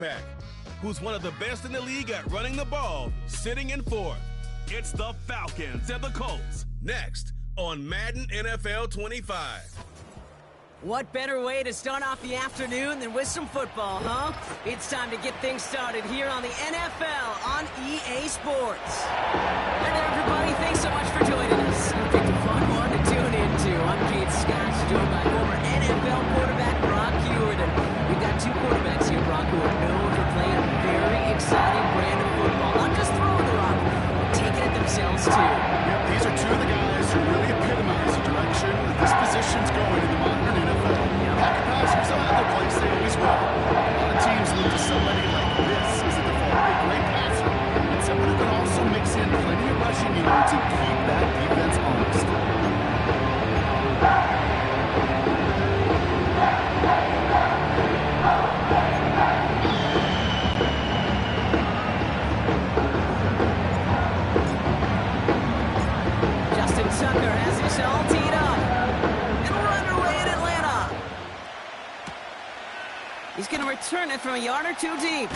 back, who's one of the best in the league at running the ball, sitting in fourth. It's the Falcons and the Colts. Next on Madden NFL 25. What better way to start off the afternoon than with some football, huh? It's time to get things started here on the NFL on EA Sports. Hi there, everybody. Thanks so much for joining us. You picked a fun one to tune into. I'm Kate Scott, joined by former NFL quarterback Brock Hewitt. We've got two quarterbacks here, Brock, who are known for playing a very exciting brand of football. Not just throwing the rock, but taking it themselves, too. Yep, these are two of the guys who really epitomize the direction that this position's going in the modern NFL. Pocket passers will have their place, they always will. A lot of teams look to somebody like this as a default, a great passer, and someone who can also mix in plenty of rushing yards and keep that defense honest. Tucker has this all teed up. And we're underway in Atlanta. He's going to return it from a yard or two deep.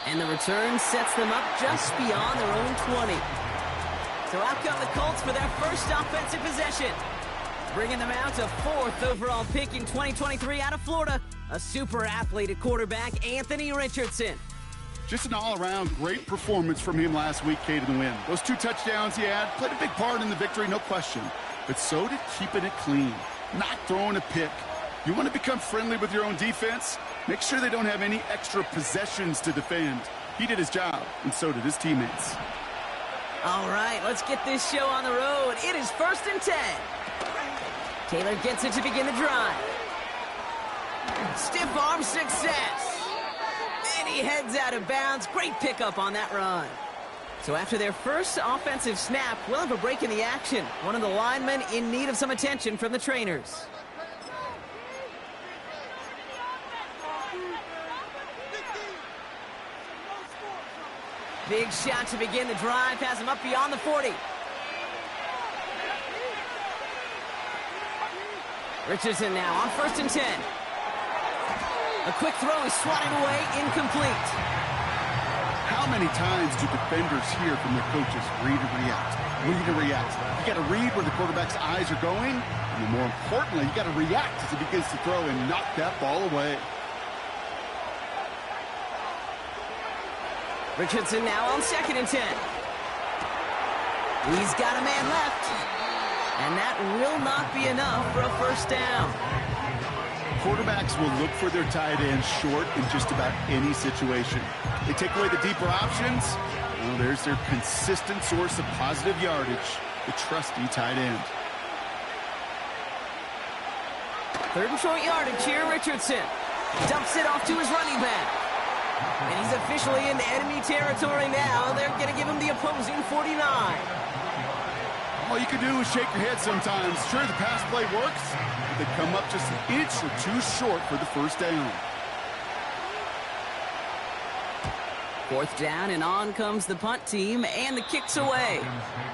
And the return sets them up just beyond their own 20. So out come the Colts for their first offensive possession. Bringing them out to fourth overall pick in 2023 out of Florida. A super athlete at quarterback, Anthony Richardson. Just an all-around great performance from him last week, Kate, in the win. Those 2 touchdowns he had played a big part in the victory, no question. But so did keeping it clean, not throwing a pick. You want to become friendly with your own defense? Make sure they don't have any extra possessions to defend. He did his job, and so did his teammates. All right, let's get this show on the road. It is 1st and 10. Taylor gets it to begin the drive. Stiff arm success. And he heads out of bounds. Great pickup on that run. So after their first offensive snap, we'll have a break in the action. One of the linemen in need of some attention from the trainers. Big shot to begin the drive. Has him up beyond the 40. Richardson now on 1st and 10. A quick throw is swatted away, incomplete. How many times do defenders hear from their coaches, read and react, read and react? You got to read where the quarterback's eyes are going, and more importantly, you got to react as he begins to throw and knock that ball away. Richardson now on 2nd and 10. He's got a man left, and that will not be enough for a first down. Quarterbacks will look for their tight end short in just about any situation. They take away the deeper options. Well, there's their consistent source of positive yardage, the trusty tight end. 3rd and short yardage here, Richardson. Dumps it off to his running back. And he's officially in enemy territory now. They're going to give him the opposing 49. All you can do is shake your head sometimes. Sure, the pass play works. They come up just an inch or two short for the first down. 4th down, and on comes the punt team, and the kick's away.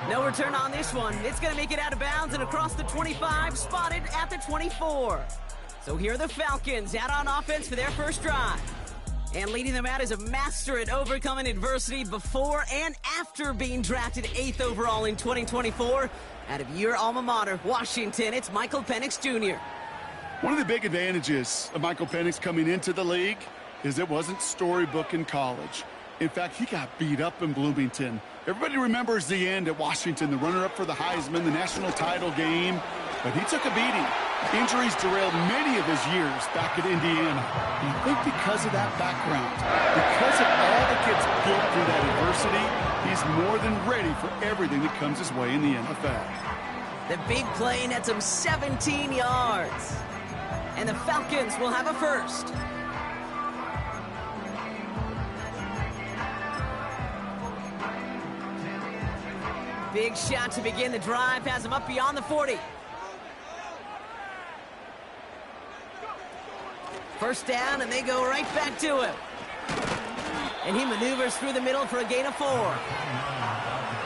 No return on this one. It's going to make it out of bounds and across the 25, spotted at the 24. So here are the Falcons out on offense for their first drive. And leading them out is a master at overcoming adversity before and after being drafted 8th overall in 2024. Out of your alma mater, Washington, it's Michael Penix Jr. One of the big advantages of Michael Penix coming into the league is it wasn't storybook in college. In fact, he got beat up in Bloomington. Everybody remembers the end at Washington, the runner-up for the Heisman, the national title game. But he took a beating. Injuries derailed many of his years back at Indiana. And I think because of that background, because of all that gets built through that adversity, he's more than ready for everything that comes his way in the NFL. The big play nets him 17 yards. And the Falcons will have a first. Big shot to begin the drive. Has him up beyond the 40. First down, and they go right back to him. And he maneuvers through the middle for a gain of 4.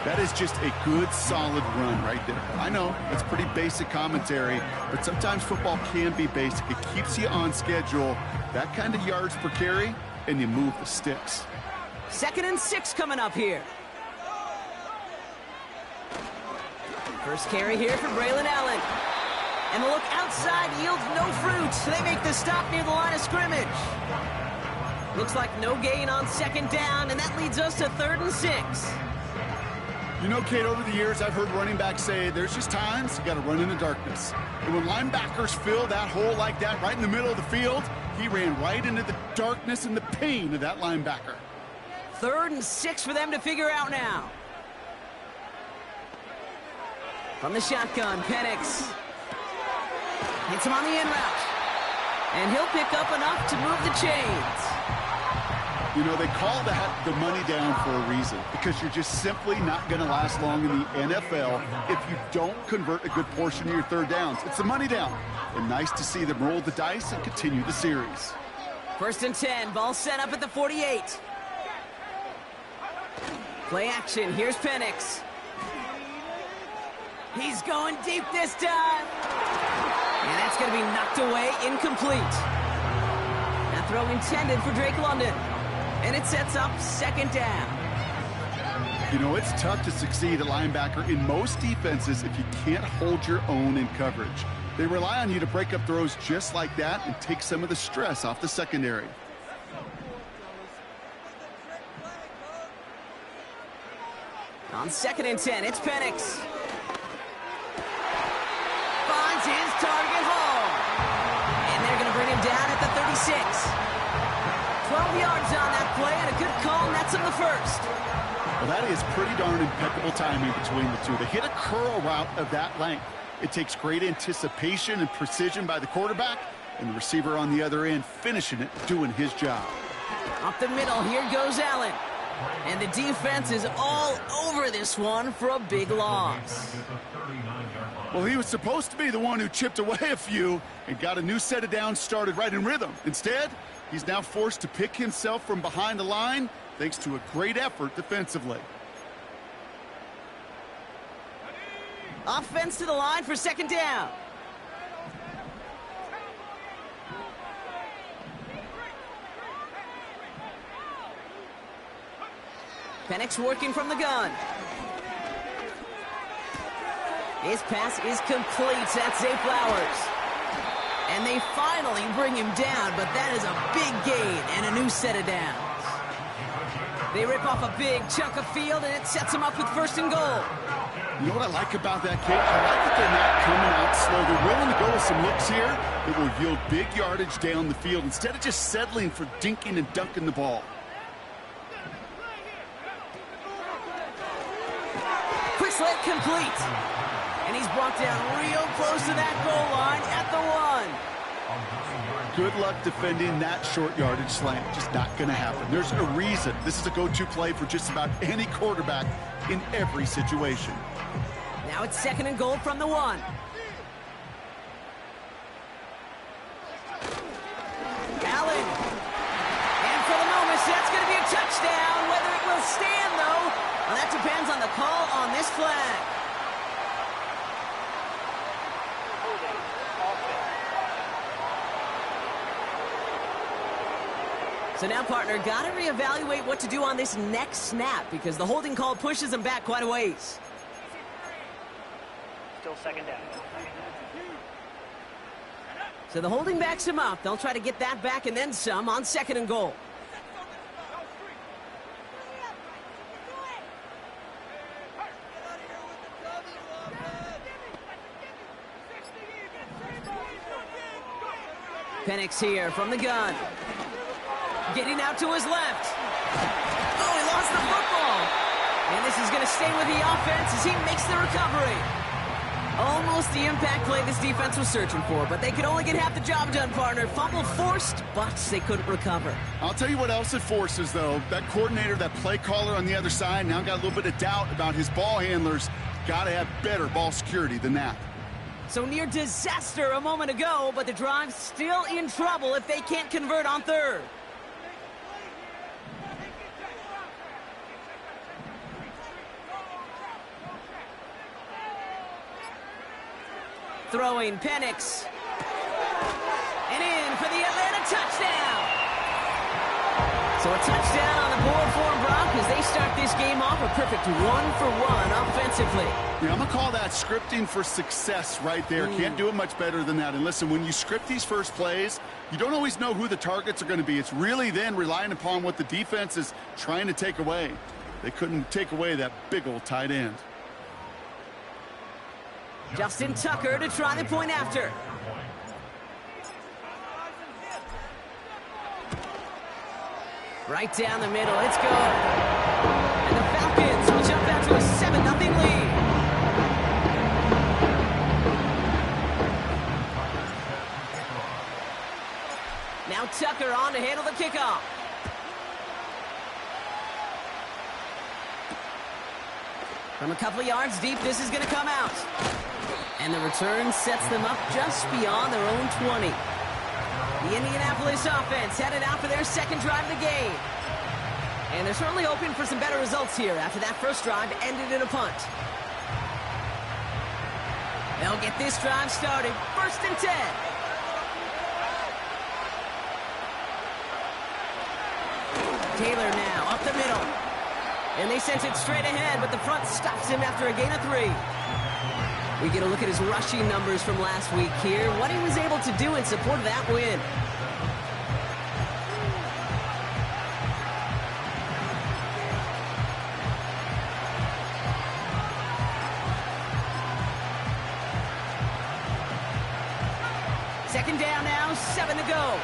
That is just a good, solid run right there. I know, it's pretty basic commentary, but sometimes football can be basic. It keeps you on schedule. That kind of yards per carry, and you move the sticks. 2nd and 6 coming up here. First carry here for Braylon Allen. And the look outside yields no fruit. They make the stop near the line of scrimmage. Looks like no gain on 2nd down, and that leads us to 3rd and 6. You know, Kate, over the years, I've heard running backs say there's just times you got to run in the darkness. And when linebackers fill that hole like that right in the middle of the field, he ran right into the darkness and the pain of that linebacker. 3rd and 6 for them to figure out now. From the shotgun, Penix hits him on the in route. And he'll pick up enough to move the chains. You know, they call that the money down for a reason, because you're just simply not going to last long in the NFL if you don't convert a good portion of your 3rd downs. It's the money down. And nice to see them roll the dice and continue the series. 1st and 10, ball set up at the 48. Play action, here's Penix. He's going deep this time. And that's going to be knocked away, incomplete. That throw intended for Drake London. And it sets up 2nd down. You know, it's tough to succeed at linebacker in most defenses if you can't hold your own in coverage. They rely on you to break up throws just like that and take some of the stress off the secondary. On 2nd and 10, it's Penix. Finds his target hole. And they're going to bring him down at the 36. 12 yards on that play, and a good call nets him the 1st. Well, that is pretty darn impeccable timing between the two. They hit a curl route of that length. It takes great anticipation and precision by the quarterback, and the receiver on the other end finishing it, doing his job. Up the middle, here goes Allen. And the defense is all over this one for a big loss. Well, he was supposed to be the one who chipped away a few and got a new set of downs started right in rhythm. Instead, he's now forced to pick himself from behind the line thanks to a great effort defensively. Offense to the line for 2nd down. Penix working from the gun. His pass is complete. That's Zay Flowers. And they finally bring him down, but that is a big gain and a new set of downs. They rip off a big chunk of field, and it sets them up with 1st and goal. You know what I like about that, Kate? I like that they're not coming out slow. They're willing to go with some looks here that will yield big yardage down the field instead of just settling for dinking and dunking the ball. Quick slant complete. And he's brought down real close to that goal line at the 1. Good luck defending that short yardage slant. Just not going to happen. There's a reason this is a go-to play for just about any quarterback in every situation. Now it's 2nd and goal from the 1. Allen. And for the moment, that's going to be a touchdown. Whether it will stand, though, well, that depends on the call on this flag. So now, partner, got to reevaluate what to do on this next snap because the holding call pushes them back quite a ways. Still 2nd down. So the holding backs him up. They'll try to get that back and then some on 2nd and goal. Penix here from the gun. Getting out to his left. Oh, he lost the football. And this is going to stay with the offense as he makes the recovery. Almost the impact play this defense was searching for, but they could only get half the job done, partner. Fumble forced, but they couldn't recover. I'll tell you what else it forces, though. That coordinator, that play caller on the other side, now got a little bit of doubt about his ball handlers. Got to have better ball security than that. So near disaster a moment ago, but the drive's still in trouble if they can't convert on 3rd. Throwing Penix. And in for the Atlanta touchdown. So a touchdown on the board for them, Brock, as they start this game off a perfect 1-for-1 offensively. Yeah, I'm going to call that scripting for success right there. Can't do it much better than that. And listen, when you script these first plays, you don't always know who the targets are going to be. It's really then relying upon what the defense is trying to take away. They couldn't take away that big old tight end. Justin Tucker to try the point after. Right down the middle, it's good. And the Falcons will jump out to a 7-0 lead. Now Tucker on to handle the kickoff. From a couple of yards deep, this is going to come out. And the return sets them up just beyond their own 20. The Indianapolis offense headed out for their second drive of the game. And they're certainly hoping for some better results here after that first drive ended in a punt. They'll get this drive started. 1st and 10. Taylor now up the middle. And they sent it straight ahead, but the front stops him after a gain of 3. We get a look at his rushing numbers from last week here, what he was able to do in support of that win. Second down now, 7 to go.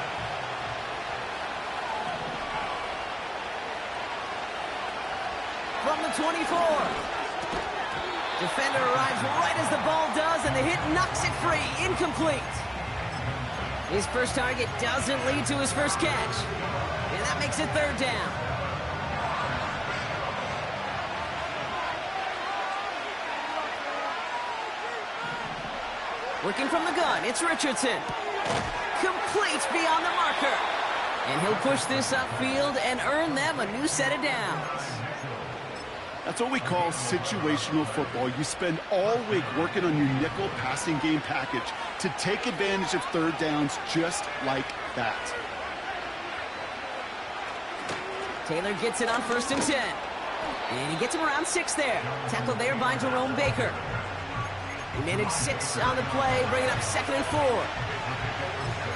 From the 24. Defender arrives right as the ball does, and the hit knocks it free. Incomplete. His first target doesn't lead to his first catch. And that makes it 3rd down. Working from the gun, it's Richardson. Complete beyond the marker. And he'll push this upfield and earn them a new set of downs. That's what we call situational football. You spend all week working on your nickel passing game package to take advantage of 3rd downs just like that. Taylor gets it on 1st and 10. And he gets him around 6 there. Tackled there by Jerome Baker. He managed 6 on the play, bringing up 2nd and 4.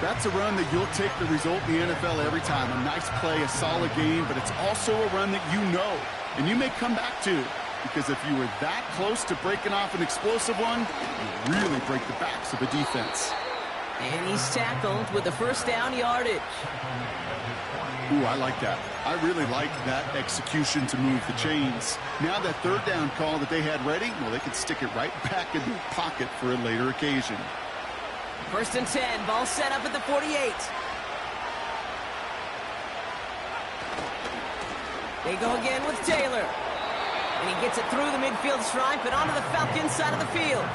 That's a run that you'll take the result in the NFL every time. A nice play, a solid game, but it's also a run that you know. And you may come back to, because if you were that close to breaking off an explosive one, you really break the backs of the defense. And he's tackled with the 1st down yardage. Ooh, I like that. I really like that execution to move the chains. Now that 3rd down call that they had ready, well, they can stick it right back in their pocket for a later occasion. 1st and 10, ball set up at the 48. They go again with Taylor. And he gets it through the midfield stripe and onto the Falcons side of the field.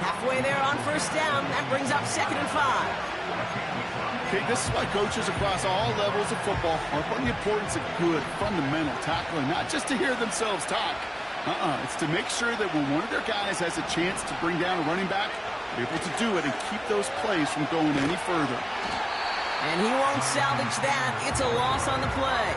Halfway there on 1st down, that brings up 2nd and 5. Okay, this is why coaches across all levels of football harp on the importance of good, fundamental tackling, not just to hear themselves talk. It's to make sure that when one of their guys has a chance to bring down a running back, they're able to do it and keep those plays from going any further. And he won't salvage that. It's a loss on the play.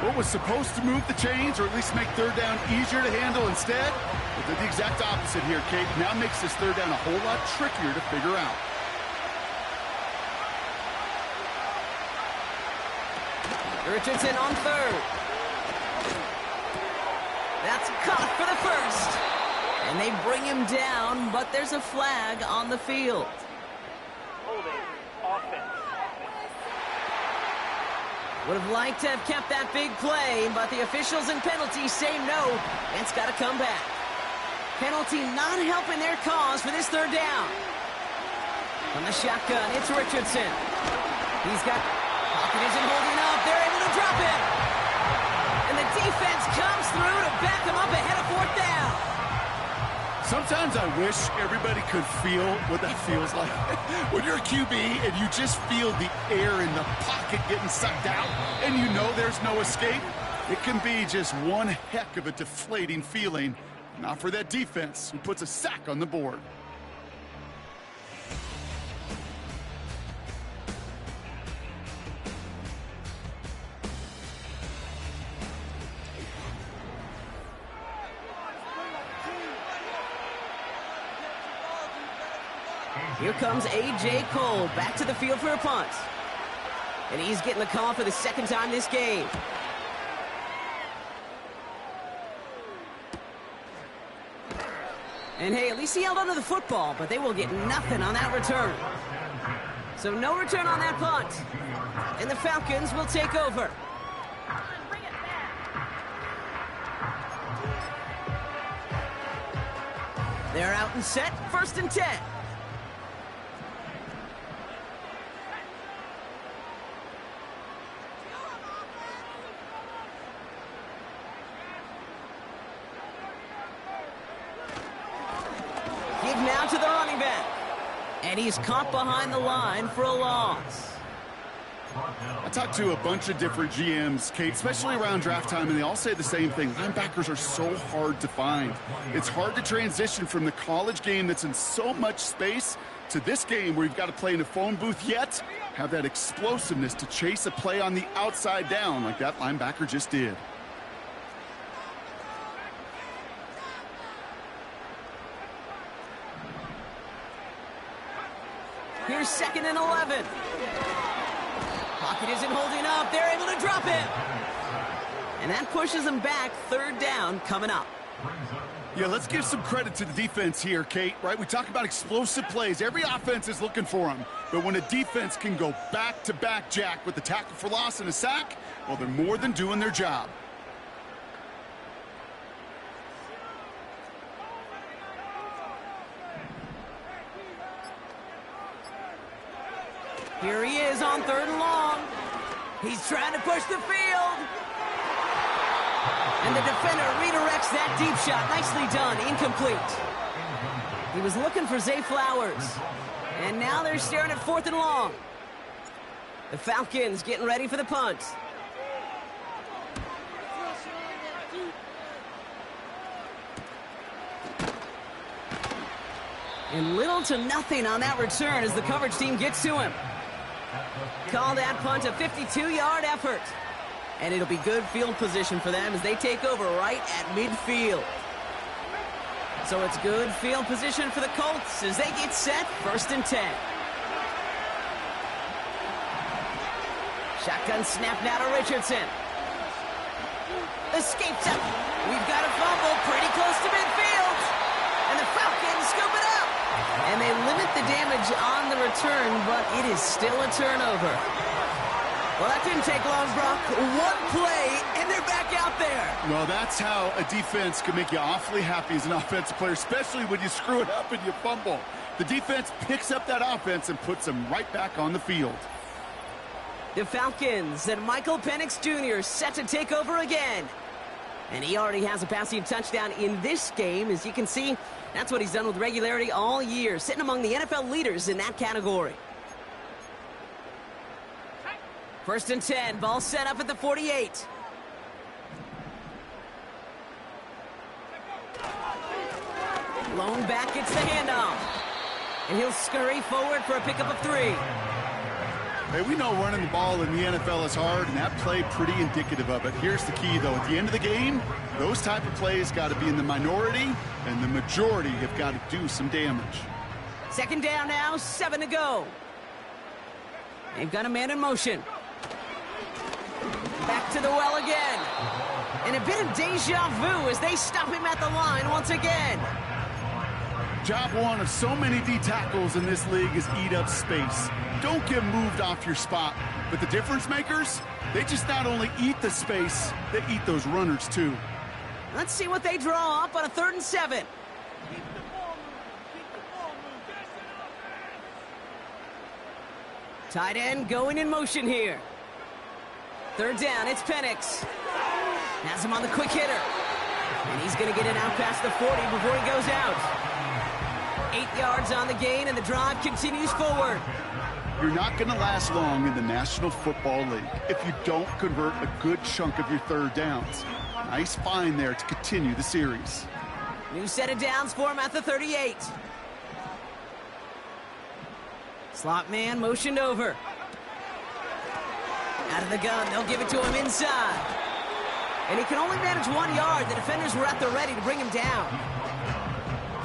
What was supposed to move the chains, or at least make 3rd down easier to handle instead? Well, did the exact opposite here, Kate. Now makes this 3rd down a whole lot trickier to figure out. Richardson on 3rd. That's caught for the 1st. And they bring him down, but there's a flag on the field. Holding offense. Would have liked to have kept that big play, but the officials and penalties say no, and it's got to come back. Penalty not helping their cause for this 3rd down. From the shotgun, it's Richardson. He's got pocket isn't holding up. They're able to drop him. And the defense comes through to back him up ahead of 4th down. Sometimes I wish everybody could feel what that feels like. When you're a QB and you just feel the air in the pocket getting sucked out and you know there's no escape, it can be just one heck of a deflating feeling. Not for that defense who puts a sack on the board. Here comes A.J. Cole back to the field for a punt. And he's getting the call for the second time this game. And hey, at least he held onto the football, but they will get nothing on that return. So no return on that punt. And the Falcons will take over. They're out and set, 1st and 10. Give now to the running back. And he's caught behind the line for a loss. I talked to a bunch of different GMs, Kate, especially around draft time, and they all say the same thing. Linebackers are so hard to find. It's hard to transition from the college game that's in so much space to this game where you've got to play in a phone booth, yet have that explosiveness to chase a play on the outside down like that linebacker just did. Here's 2nd and 11. Pocket isn't holding up. They're able to drop him. And that pushes them back. 3rd down coming up. Yeah, let's give some credit to the defense here, Kate, right? We talk about explosive plays. Every offense is looking for them. But when a defense can go back-to-back, Jack, with the tackle for loss and a sack, well, they're more than doing their job. Here he is on 3rd and long. He's trying to push the field. And the defender redirects that deep shot. Nicely done. Incomplete. He was looking for Zay Flowers. And now they're staring at 4th and long. The Falcons getting ready for the punt. And little to nothing on that return as the coverage team gets to him. Call that punt a 52-yard effort. And it'll be good field position for them as they take over right at midfield. So it's good field position for the Colts as they get set, 1st and 10. Shotgun snap now to Richardson. Escapes up. We've got a fumble pretty close to midfield. And the Falcons scoop it up. And they limit the damage on the return, but it is still a turnover. Well, that didn't take long, Brock. One play, and they're back out there. Well, that's how a defense can make you awfully happy as an offensive player, especially when you screw it up and you fumble. The defense picks up that offense and puts them right back on the field. The Falcons and Michael Penix Jr. set to take over again. And he already has a passing touchdown in this game. As you can see, that's what he's done with regularity all year, sitting among the NFL leaders in that category. 1st and 10, ball set up at the 48. Lone back gets the handoff. And he'll scurry forward for a pickup of 3. Hey, we know running the ball in the NFL is hard, and that play pretty indicative of it. Here's the key, though. At the end of the game, those type of plays got to be in the minority, and the majority have got to do some damage. 2nd down now, 7 to go. They've got a man in motion. Back to the well again. And a bit of deja vu as they stop him at the line once again. Job one of so many D tackles in this league is eat up space. Don't get moved off your spot. But the difference makers, they just not only eat the space, they eat those runners too. Let's see what they draw up on a 3rd and 7. Tight end going in motion here. 3rd down, it's Penix. Has him on the quick hitter. And he's going to get it out past the 40 before he goes out. 8 yards on the gain, and the drive continues forward. You're not going to last long in the National Football League if you don't convert a good chunk of your 3rd downs. Nice find there to continue the series. New set of downs for him at the 38. Slot man motioned over. Out of the gun, they'll give it to him inside. And he can only manage 1 yard. The defenders were at the ready to bring him down.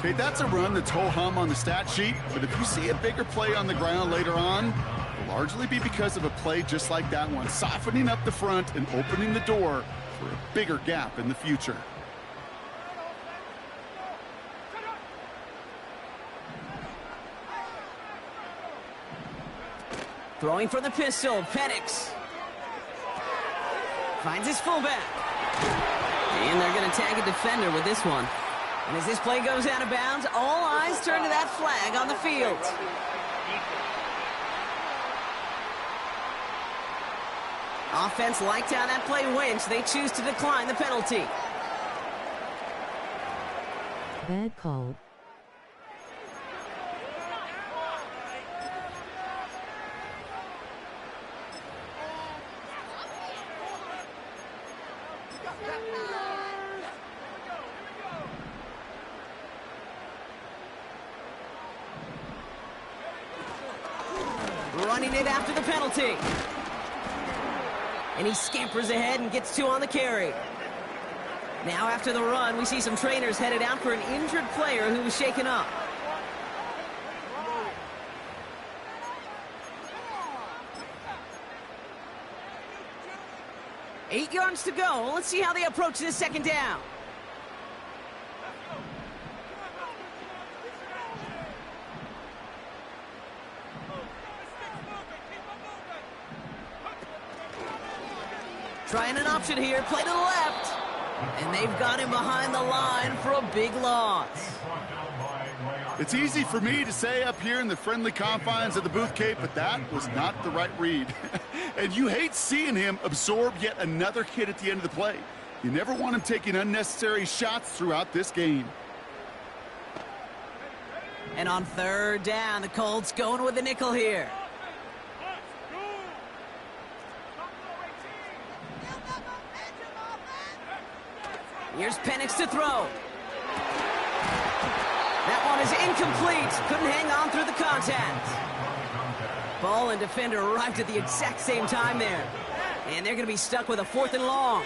Okay, that's a run that's ho-hum on the stat sheet, but if you see a bigger play on the ground later on, it'll largely be because of a play just like that one, softening up the front and opening the door for a bigger gap in the future. Throwing for the pistol, Penix. Finds his fullback. And they're going to tag a defender with this one. And as this play goes out of bounds, all eyes turn to that flag on the field. Offense liked how that play went, so they choose to decline the penalty. Bad call. Running it after the penalty. And he scampers ahead and gets 2 on the carry. Now after the run, we see some trainers headed out for an injured player who was shaken up. Eight yards to go. Let's see how they approach this second down. Trying an option here, play to the left. And they've got him behind the line for a big loss. It's easy for me to say up here in the friendly confines of the booth, Cape, but that was not the right read. And you hate seeing him absorb yet another hit at the end of the play. You never want him taking unnecessary shots throughout this game. And on third down, the Colts going with the nickel here. Here's Penix to throw. That one is incomplete. Couldn't hang on through the contact. Ball and defender arrived at the exact same time there. And they're going to be stuck with a 4th and long.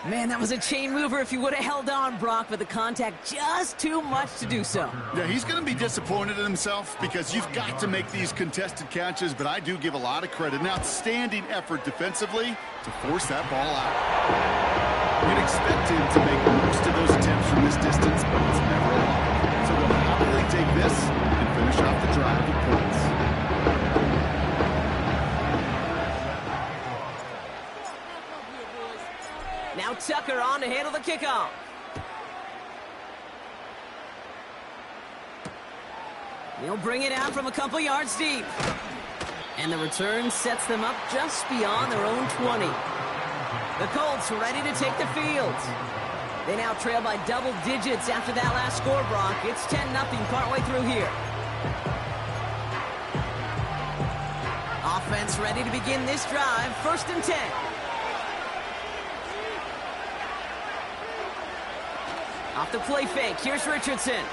Man, that was a chain mover if you would have held on, Brock, but the contact just too much to do so. Yeah, he's going to be disappointed in himself because you've got to make these contested catches, but I do give a lot of credit. An outstanding effort defensively to force that ball out. You'd expect him to make most of those attempts from this distance, but it's never a lot. So they'll happily take this and finish off the drive with points. Now Tucker on to handle the kickoff. He'll bring it out from a couple yards deep. And the return sets them up just beyond their own 20. The Colts ready to take the field. They now trail by double digits after that last score, Brock. It's 10-0 partway through here. Offense ready to begin this drive. 1st and 10. Off the play fake. Here's Richardson.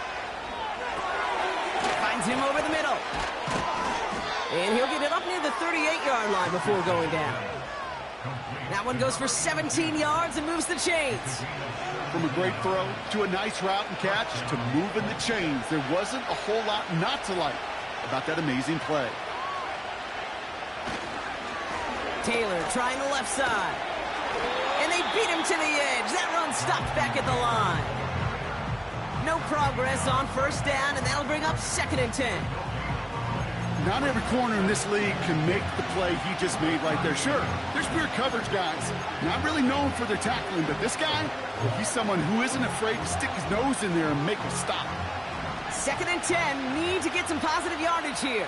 Finds him over the middle. And he'll get it up near the 38-yard line before going down. That one goes for 17 yards and moves the chains. From a great throw to a nice route and catch to moving the chains, there wasn't a whole lot not to like about that amazing play. Taylor trying the left side. And they beat him to the edge. That run stopped back at the line. No progress on 1st down, and that'll bring up 2nd and 10. Not every corner in this league can make the play he just made right there. Sure, there's pure coverage guys, not really known for their tackling, but this guy, he's someone who isn't afraid to stick his nose in there and make a stop. 2nd and 10, need to get some positive yardage here.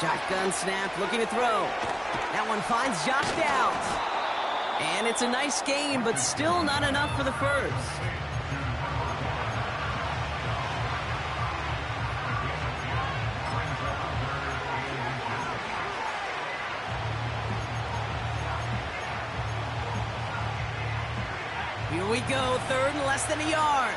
Shotgun snap, looking to throw. That one finds Josh Downs. And it's a nice game, but still not enough for the first. Here we go, 3rd and less than a yard.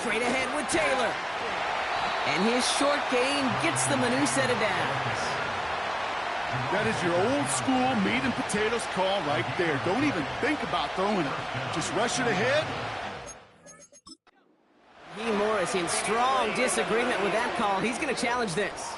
Straight ahead with Taylor. And his short gain gets them a new set of downs. That is your old school meat and potatoes call right there. Don't even think about throwing it. Just rush it ahead. Morris in strong disagreement with that call. He's going to challenge this.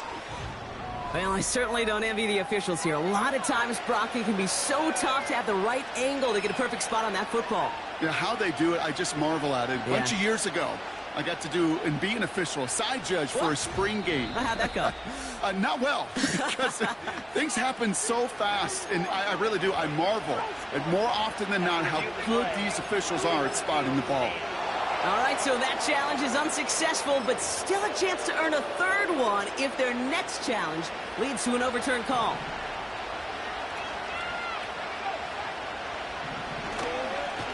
Well, I certainly don't envy the officials here. A lot of times, Brock, it can be so tough to have the right angle to get a perfect spot on that football. Yeah, how they do it, I just marvel at it. A bunch of years ago, I got to do and be an official, a side judge for a spring game. How'd that go? Not well, because things happen so fast, and I really do. I marvel at more often than not how good these officials are at spotting the ball. All right, so that challenge is unsuccessful, but still a chance to earn a third one if their next challenge leads to an overturned call.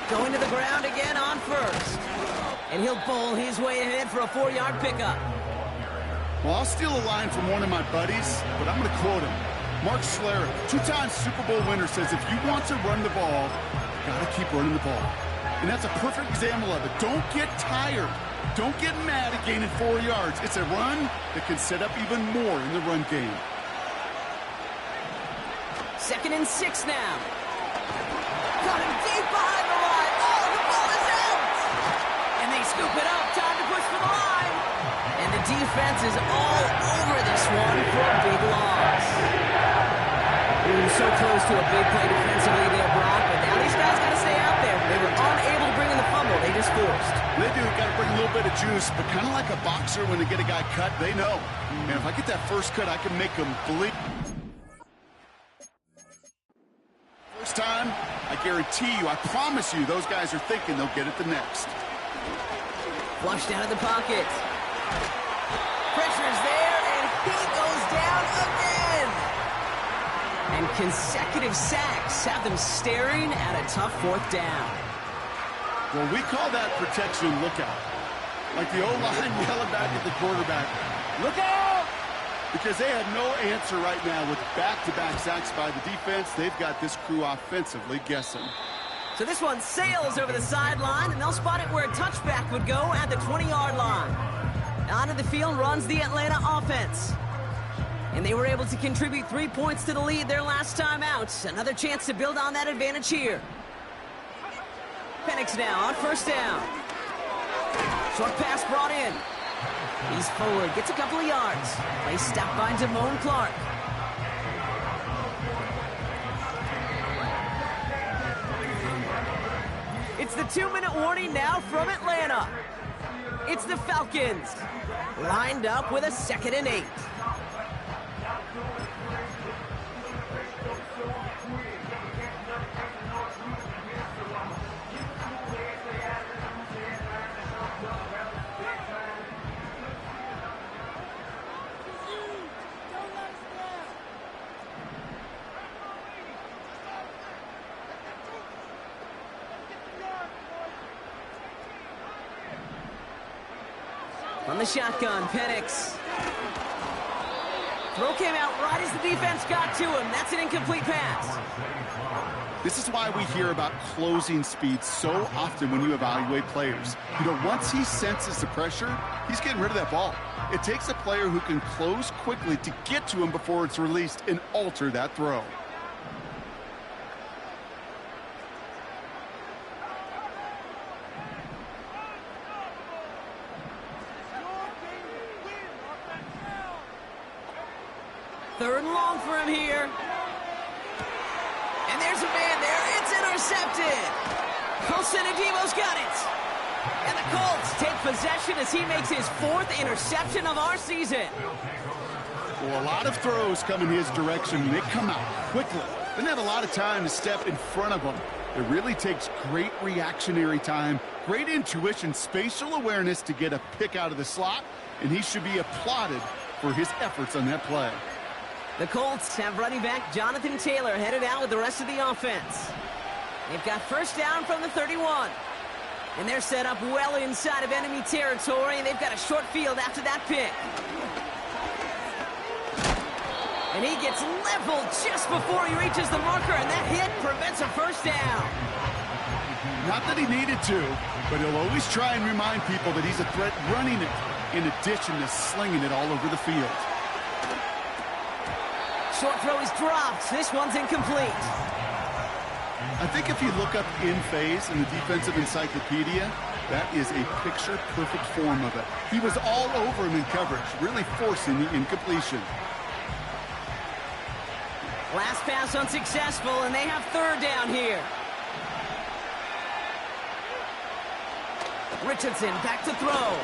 Going to the ground again on first. And he'll bowl his way ahead for a 4-yard pickup. Well, I'll steal a line from one of my buddies, but I'm going to quote him. Mark Schlereth, 2-time Super Bowl winner, says if you want to run the ball, you got to keep running the ball. And that's a perfect example of it. Don't get tired. Don't get mad at gaining 4 yards. It's a run that can set up even more in the run game. 2nd and 6 now. Got him deep behind the line. Oh, the ball is out! And they scoop it up. Time to push for the line. And the defense is all over this one for a big loss. Ooh, so close to a big play defensively there, Brock, but now these guys got to stay out there. They were unable to bring in the fumble. They just forced. They do. Got to bring a little bit of juice, but kind of like a boxer when they get a guy cut, they know. Man, if I get that first cut, I can make them bleed. First time, I guarantee you, I promise you, those guys are thinking they'll get it the next. Flushed out of the pocket. Pressure's there, and he goes down again. And consecutive sacks have them staring at a tough 4th down. Well, we call that protection lookout. Like the O-line yelling back at the quarterback, look out! Because they have no answer right now with back-to-back sacks by the defense. They've got this crew offensively guessing. So this one sails over the sideline, and they'll spot it where a touchback would go at the 20-yard line. Onto the field runs the Atlanta offense. And they were able to contribute 3 points to the lead their last time out. Another chance to build on that advantage here. Penix now on 1st down. Short pass brought in. He's forward, gets a couple of yards. Play step by Damone Clark. It's the 2-minute warning now from Atlanta. It's the Falcons, lined up with a 2nd and 8. On the shotgun, Penix. Throw came out right as the defense got to him. That's an incomplete pass. This is why we hear about closing speed so often when you evaluate players. You know, once he senses the pressure, he's getting rid of that ball. It takes a player who can close quickly to get to him before it's released and alter that throw. Third and long for him here. And there's a man there. It's intercepted. Colson Adebo's got it. And the Colts take possession as he makes his 4th interception of our season. Well, a lot of throws come in his direction. They come out quickly. Doesn't have a lot of time to step in front of them. It really takes great reactionary time, great intuition, spatial awareness to get a pick out of the slot, and he should be applauded for his efforts on that play. The Colts have running back Jonathan Taylor headed out with the rest of the offense. They've got 1st down from the 31. And they're set up well inside of enemy territory, and they've got a short field after that pick. And he gets leveled just before he reaches the marker, and that hit prevents a 1st down. Not that he needed to, but he'll always try and remind people that he's a threat running it, in addition to slinging it all over the field. Short throw is dropped. This one's incomplete. I think if you look up in phase in the defensive encyclopedia, that is a picture-perfect form of it. He was all over him in coverage, really forcing the incompletion. Last pass unsuccessful, and they have third down here. Richardson back to throw.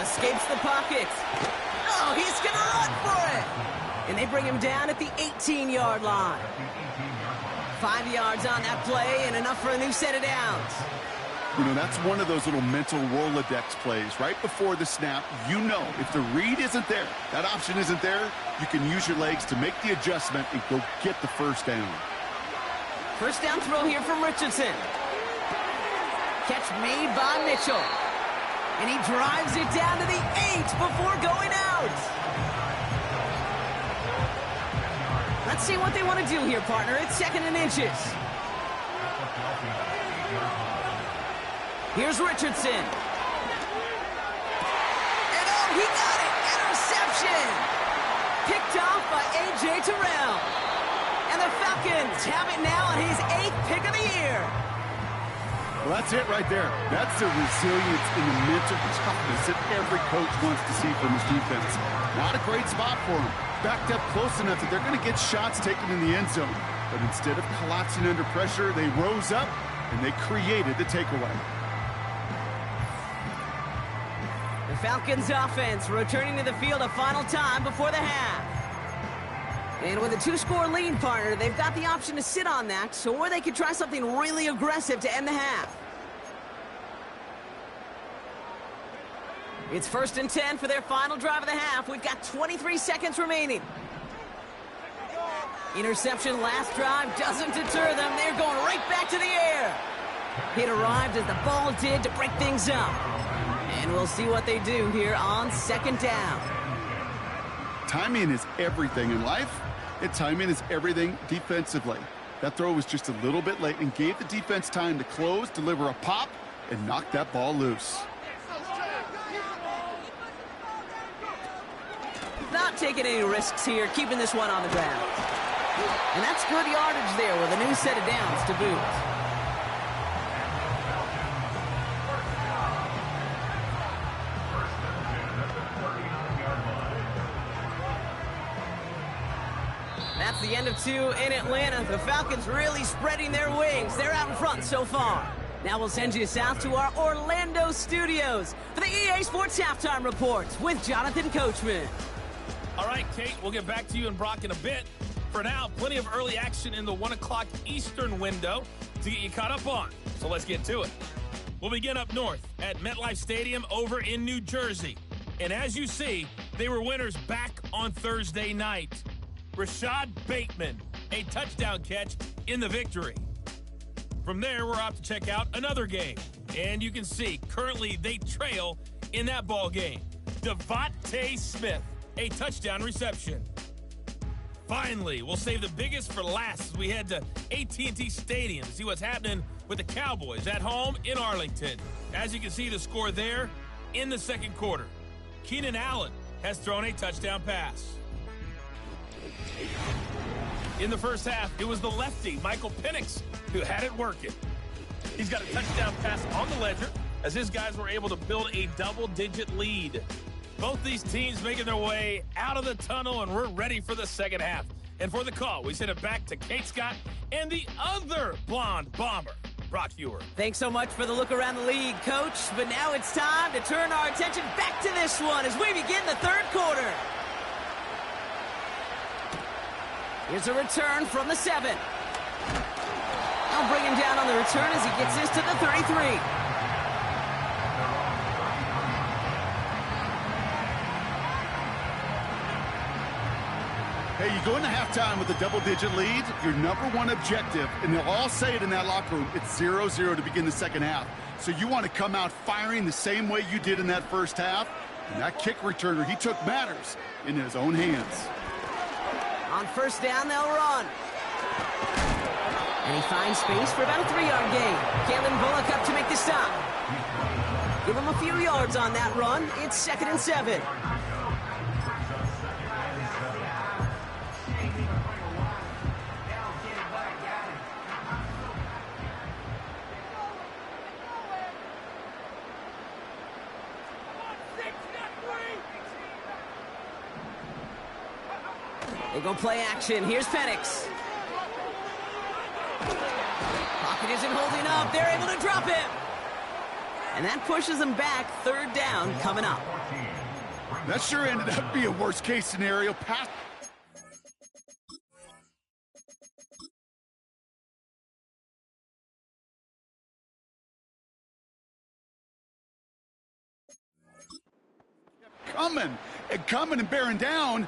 Escapes the pocket. Oh, he's going to run for it. And they bring him down at the 18-yard line. 5 yards on that play and enough for a new set of downs. You know, that's one of those little mental Rolodex plays. Right before the snap, you know if the read isn't there, that option isn't there, you can use your legs to make the adjustment and go get the first down. First down throw here from Richardson. Catch made by Mitchell. And he drives it down to the 8 before going out. Let's see what they want to do here, partner. It's 2nd and inches. Here's Richardson. And oh, he got it! Interception! Picked off by A.J. Terrell. And the Falcons have it now on his 8th pick of the year. Well, that's it right there. That's the resilience and the mental toughness that every coach wants to see from his defense. Not a great spot for him. Backed up close enough that they're going to get shots taken in the end zone. But instead of collapsing under pressure, they rose up and they created the takeaway. The Falcons offense returning to the field a final time before the half. And with a 2-score lead, partner, they've got the option to sit on that, or they could try something really aggressive to end the half. It's 1st and 10 for their final drive of the half. We've got 23 seconds remaining. Interception last drive doesn't deter them. They're going right back to the air. It arrived as the ball did to break things up. And we'll see what they do here on 2nd down. Timing is everything in life, and timing is everything defensively. That throw was just a little bit late and gave the defense time to close, deliver a pop, and knock that ball loose. Not taking any risks here, keeping this one on the ground. And that's good yardage there with a new set of downs to boot. That's the end of 2 in Atlanta. The Falcons really spreading their wings. They're out in front so far. Now we'll send you south to our Orlando studios for the EA Sports Halftime Report with Jonathan Coachman. All right, Kate, we'll get back to you and Brock in a bit. For now, plenty of early action in the 1 o'clock Eastern window to get you caught up on. So let's get to it. We'll begin up north at MetLife Stadium over in New Jersey. And as you see, they were winners back on Thursday night. Rashad Bateman, a touchdown catch in the victory. From there, we're off to check out another game. And you can see, currently they trail in that ball game. Devontae Smith, a touchdown reception. Finally, we'll save the biggest for last as we head to AT&T Stadium to see what's happening with the Cowboys at home in Arlington. As you can see the score there in the 2nd quarter. Keenan Allen has thrown a touchdown pass. In the first half, it was the lefty, Michael Penix, who had it working. He's got a touchdown pass on the ledger as his guys were able to build a double-digit lead. Both these teams making their way out of the tunnel, and we're ready for the 2nd half. And for the call, we send it back to Kate Scott and the other blonde bomber, Brock Ewer. Thanks so much for the look around the league, Coach. But now it's time to turn our attention back to this one as we begin the 3rd quarter. Here's a return from the 7. I'll bring him down on the return as he gets this to the 33. Hey, you go into halftime with a double-digit lead, your #1 objective, and they'll all say it in that locker room, it's 0-0 to begin the 2nd half. So you want to come out firing the same way you did in that first half, and that kick returner, he took matters in his own hands. On 1st down, they'll run. And he finds space for about a 3-yard gain. Kalen Bullock up to make the stop. Give him a few yards on that run. It's 2nd and 7. They go play action. Here's Penix. Pocket isn't holding up. They're able to drop him. And that pushes them back. Third down coming up. That sure ended up being a worst-case scenario. Pass. Coming and bearing down,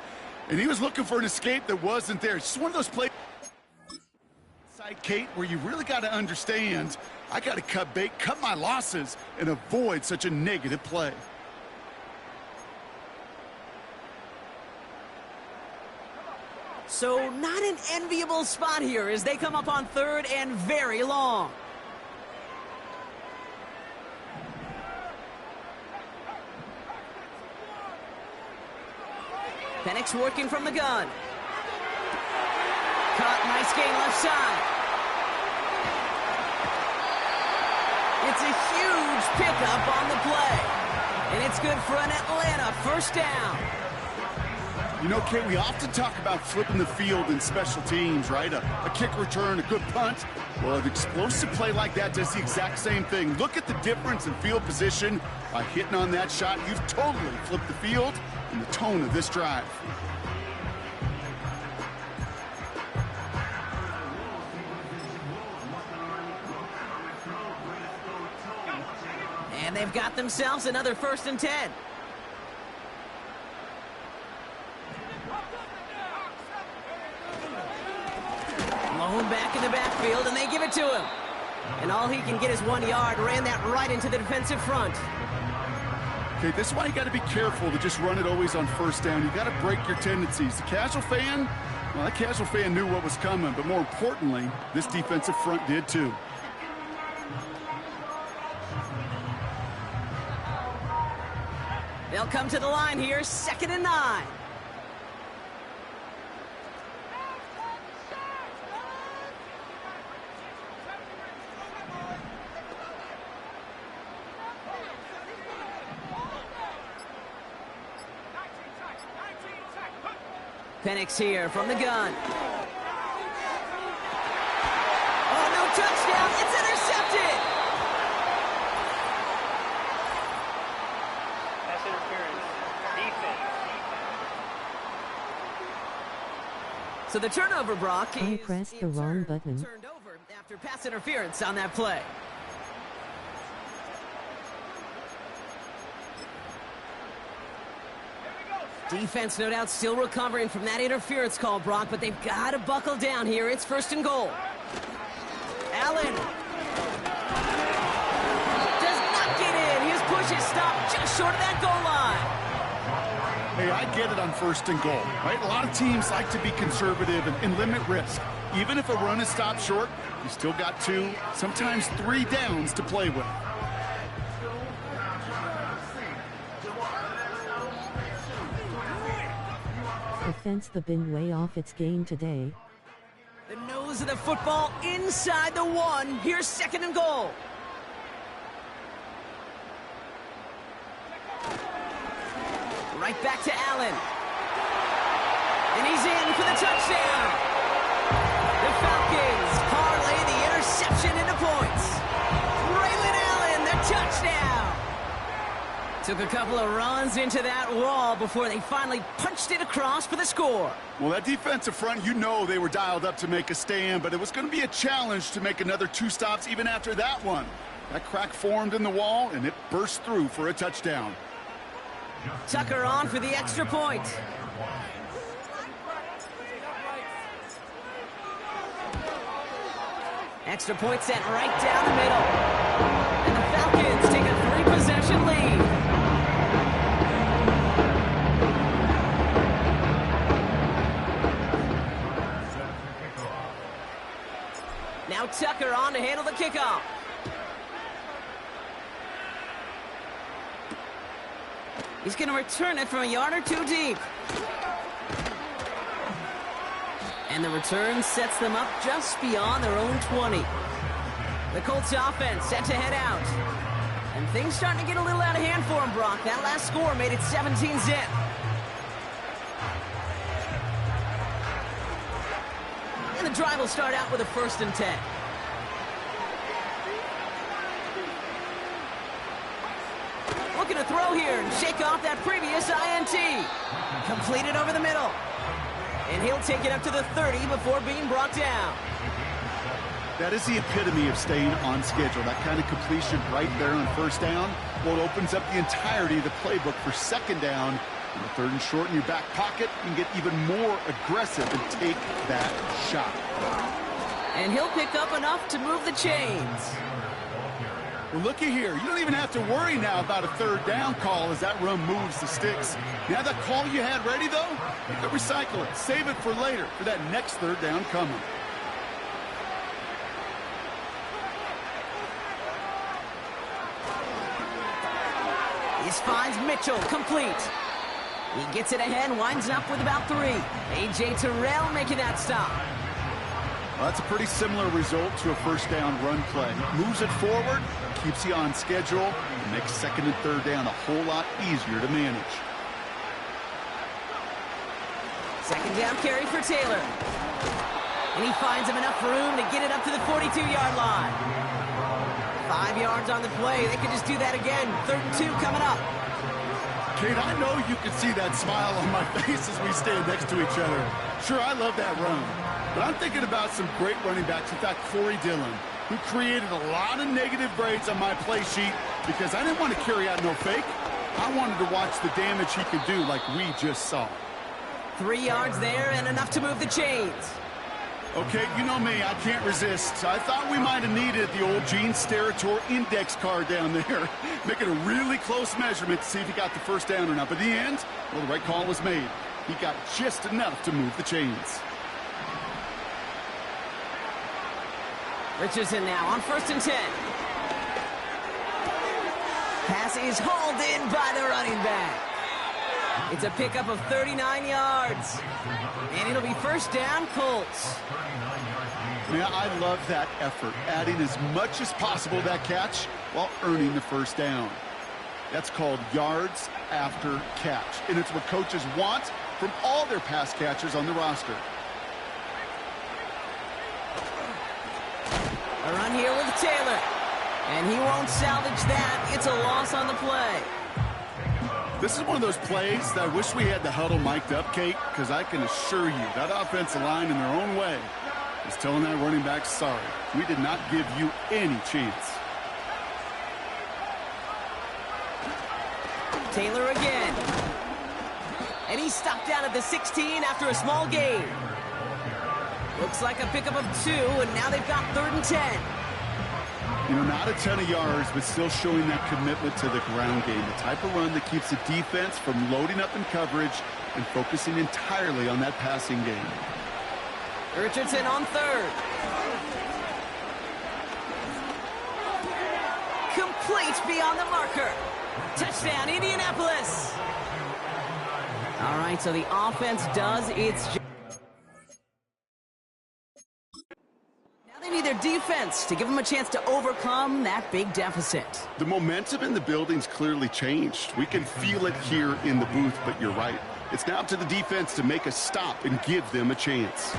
and he was looking for an escape that wasn't there. It's just one of those plays, Kate, where you really got to understand, I got to cut bait, cut my losses, and avoid such a negative play. So not an enviable spot here as they come up on third and very long. Penix working from the gun. Caught, nice gain left side. It's a huge pickup on the play. And it's good for an Atlanta first down. You know, Kate, we often talk about flipping the field in special teams, right? A kick return, a good punt. Well, an explosive play like that does the exact same thing. Look at the difference in field position. By hitting on that shot, you've totally flipped the field and the tone of this drive. And they've got themselves another 1st and 10. Lone back in the backfield, and they give it to him. And all he can get is 1 yard. Ran that right into the defensive front. Okay, this is why you got to be careful to just run it always on 1st down. You got to break your tendencies. The casual fan, well, that casual fan knew what was coming, but more importantly, this defensive front did too. They'll come to the line here, 2nd and 9. Penix here from the gun. Oh, no touchdown. It's intercepted. Pass interference. Defense. So the turnover, Brock, I pressed the wrong button. Turned over after pass interference on that play. Defense, no doubt, still recovering from that interference call, Brock, but they've got to buckle down here. It's 1st and goal. Allen does not get in. His push is stopped just short of that goal line. Hey, I get it on 1st and goal, right? A lot of teams like to be conservative and limit risk. Even if a run is stopped short, you still got 2, sometimes 3 downs to play with. Offense the been way off its game today. The nose of the football inside the 1. Here's 2nd and goal. Right back to Allen. And he's in for the touchdown. The Falcons parlay the interception into points. Braylon Allen, the touchdown. Took a couple of runs into that wall before they finally punched it across for the score. Well, that defensive front, you know they were dialed up to make a stand, but it was going to be a challenge to make another 2 stops even after that one. That crack formed in the wall, and it burst through for a touchdown. Tucker on for the extra point. Extra point set right down the middle. And the Falcons take a 3-possession lead. Now Tucker on to handle the kickoff. He's going to return it from a yard or 2 deep. And the return sets them up just beyond their own 20. The Colts offense set to head out. And things starting to get a little out of hand for him, Brock. That last score made it 17-zip. And the drive will start out with a 1st and 10. Looking to throw here and shake off that previous INT. Completed over the middle. And he'll take it up to the 30 before being brought down. That is the epitome of staying on schedule. That kind of completion right there on 1st down. Well, it opens up the entirety of the playbook for 2nd down. In the 3rd and short in your back pocket, you can get even more aggressive and take that shot. And he'll pick up enough to move the chains. Well, looky here. You don't even have to worry now about a 3rd down call as that run moves the sticks. Now that call you had ready, though, you can recycle it. Save it for later for that next 3rd down coming. This finds Mitchell complete. He gets it ahead, winds up with about 3. A.J. Terrell making that stop. Well, that's a pretty similar result to a 1st down run play. Moves it forward, keeps you on schedule, and makes 2nd and 3rd down a whole lot easier to manage. 2nd down carry for Taylor. And he finds him enough room to get it up to the 42-yard line. 5 yards on the play. They could just do that again. 3rd and 2 coming up. Kate, I know you can see that smile on my face as we stand next to each other. Sure, I love that run. But I'm thinking about some great running backs. In fact, Corey Dillon, who created a lot of negative grades on my play sheet because I didn't want to carry out no fake. I wanted to watch the damage he could do like we just saw. 3 yards there and enough to move the chains. Okay, you know me, I can't resist. I thought we might have needed the old Gene Steratore index card down there, making a really close measurement to see if he got the 1st down or not. But in the end, well, the right call was made. He got just enough to move the chains. Richardson now on 1st and 10. Pass is hauled in by the running back. It's a pickup of 39 yards. And it'll be 1st down, Colts. Yeah, I love that effort, adding as much as possible to that catch while earning the 1st down. That's called yards after catch, and it's what coaches want from all their pass catchers on the roster. A run here with Taylor. And he won't salvage that. It's a loss on the play. This is one of those plays that I wish we had the huddle mic'd up, Kate, because I can assure you that offensive line in their own way is telling that running back, sorry, we did not give you any chance. Taylor again. And he's stopped down at the 16 after a small gain. Looks like a pickup of 2, and now they've got 3rd and 10. You know, not a ton of yards, but still showing that commitment to the ground game. The type of run that keeps the defense from loading up in coverage and focusing entirely on that passing game. Richardson on 3rd. Complete beyond the marker. Touchdown, Indianapolis. All right, so the offense does its job. They need their defense to give them a chance to overcome that big deficit. The momentum in the building's clearly changed. We can feel it here in the booth, but you're right. It's now up to the defense to make a stop and give them a chance.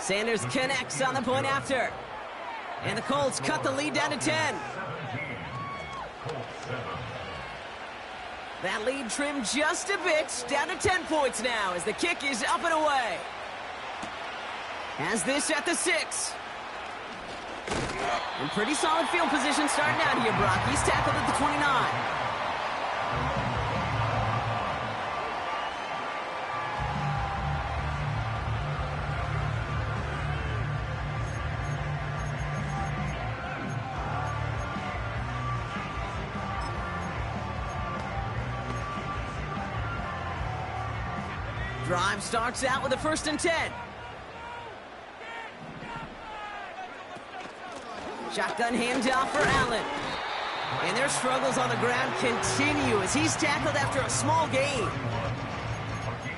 Sanders connects on the point after. And the Colts cut the lead down to 10. That lead trimmed just a bit, down to 10 points now as the kick is up and away. Has this at the 6. And pretty solid field position starting out here, Brock. He's tackled at the 29. Drive starts out with a 1st and 10. Shotgun handoff for Allen. And their struggles on the ground continue as he's tackled after a small gain.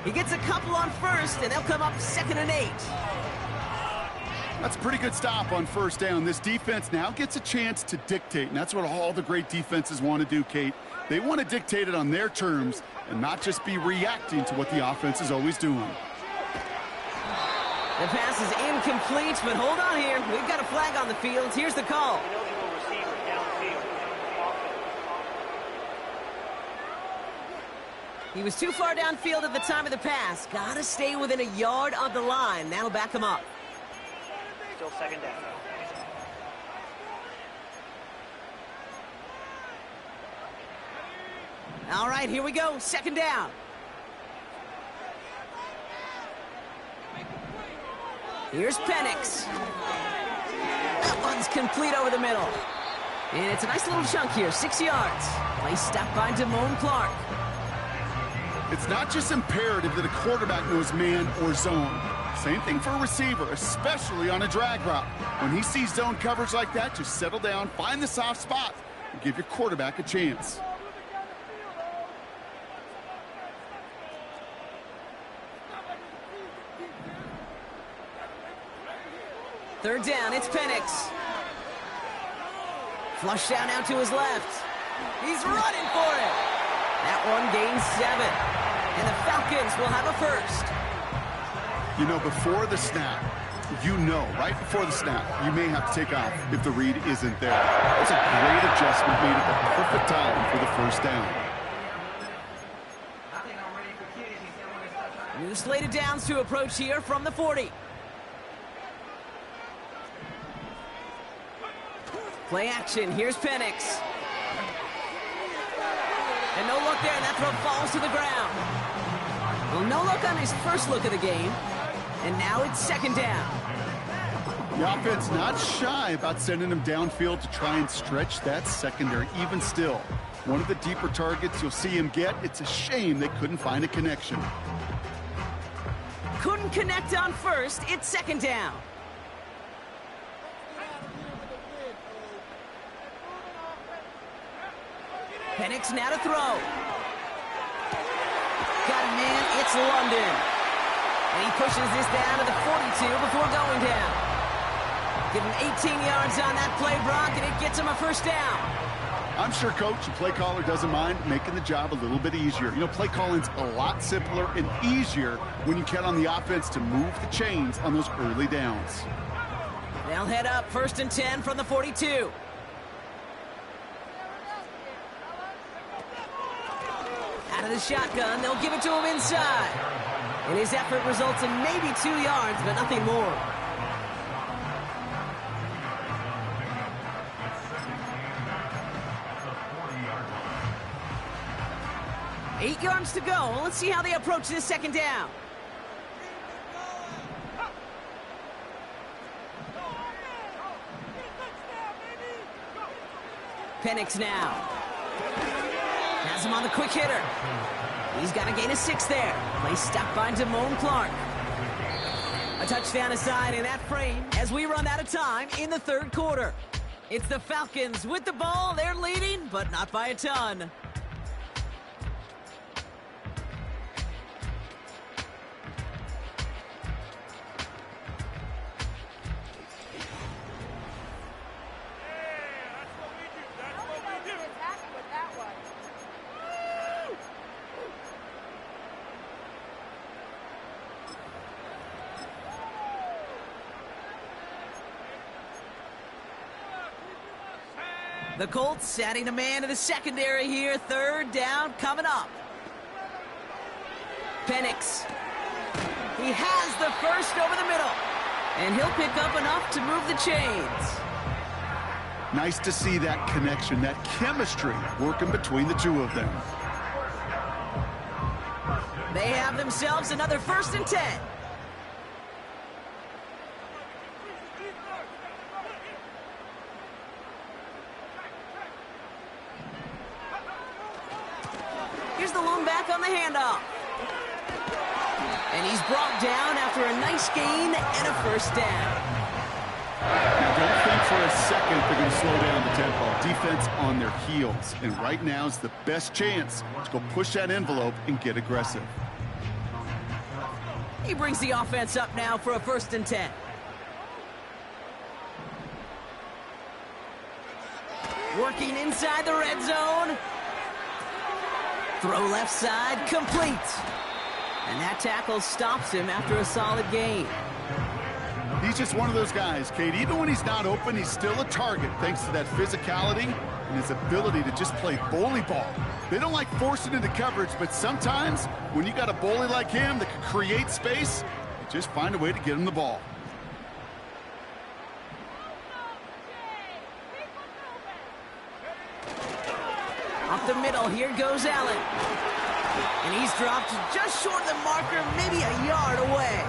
He gets a couple on 1st, and they'll come up 2nd and 8. That's a pretty good stop on 1st down. This defense now gets a chance to dictate, and that's what all the great defenses want to do, Kate. They want to dictate it on their terms and not just be reacting to what the offense is always doing. The pass is incomplete, but hold on here. We've got a flag on the field. Here's the call. Eligible receiver downfield. He was too far downfield at the time of the pass. Got to stay within a yard of the line. That'll back him up. Still second down. All right, here we go. Second down. Here's Penix. That one's complete over the middle. And it's a nice little chunk here, 6 yards. Play stop by Damone Clark. It's not just imperative that a quarterback knows man or zone. Same thing for a receiver, especially on a drag route. When he sees zone coverage like that, just settle down, find the soft spot, and give your quarterback a chance. Third down, it's Penix. Flush down out to his left. He's running for it. That one gains 7. And the Falcons will have a first. You know, before the snap, right before the snap, you may have to take off if the read isn't there. That's a great adjustment made at the perfect time for the first down. New slate of downs to approach here from the 40. Play action. Here's Penix. And no look there, and that throw falls to the ground. Well, no look on his first look of the game. And now it's second down. The offense not shy about sending him downfield to try and stretch that secondary. Even still, one of the deeper targets you'll see him get. It's a shame they couldn't find a connection. Couldn't connect on first. It's second down. Penix now to throw. Got a man, it's London. And he pushes this down to the 42 before going down. Getting 18 yards on that play, Brock, and it gets him a first down. I'm sure coach and play caller doesn't mind making the job a little bit easier. You know, play calling's a lot simpler and easier when you count on the offense to move the chains on those early downs. They'll head up first and 10 from the 42. Out of the shotgun, they'll give it to him inside. And his effort results in maybe 2 yards, but nothing more. Eight yards to go. Let's see how they approach this second down. Penix now. Has him on the quick hitter. He's got to gain a 6 there. Play stop by Damone Clark. A touchdown aside in that frame as we run out of time in the third quarter. It's the Falcons with the ball. They're leading, but not by a ton. The Colts adding a man to the secondary here. Third down coming up. Penix. He has the first over the middle. And he'll pick up enough to move the chains. Nice to see that connection, that chemistry working between the two of them. They have themselves another first and 10. Here's the lone back on the handoff. And he's brought down after a nice gain and a first down. Now, don't think for a second they're going to slow down the tempo. Defense on their heels. And right now is the best chance to go push that envelope and get aggressive. He brings the offense up now for a first and 10. Working inside the red zone. Throw left side, complete. And that tackle stops him after a solid gain. He's just one of those guys, Kate. Even when he's not open, he's still a target thanks to that physicality and his ability to just play bully ball. They don't like forcing into coverage, but sometimes when you got a bully like him that can create space, you just find a way to get him the ball. Up the middle, here goes Allen. And he's dropped just short of the marker, maybe a yard away.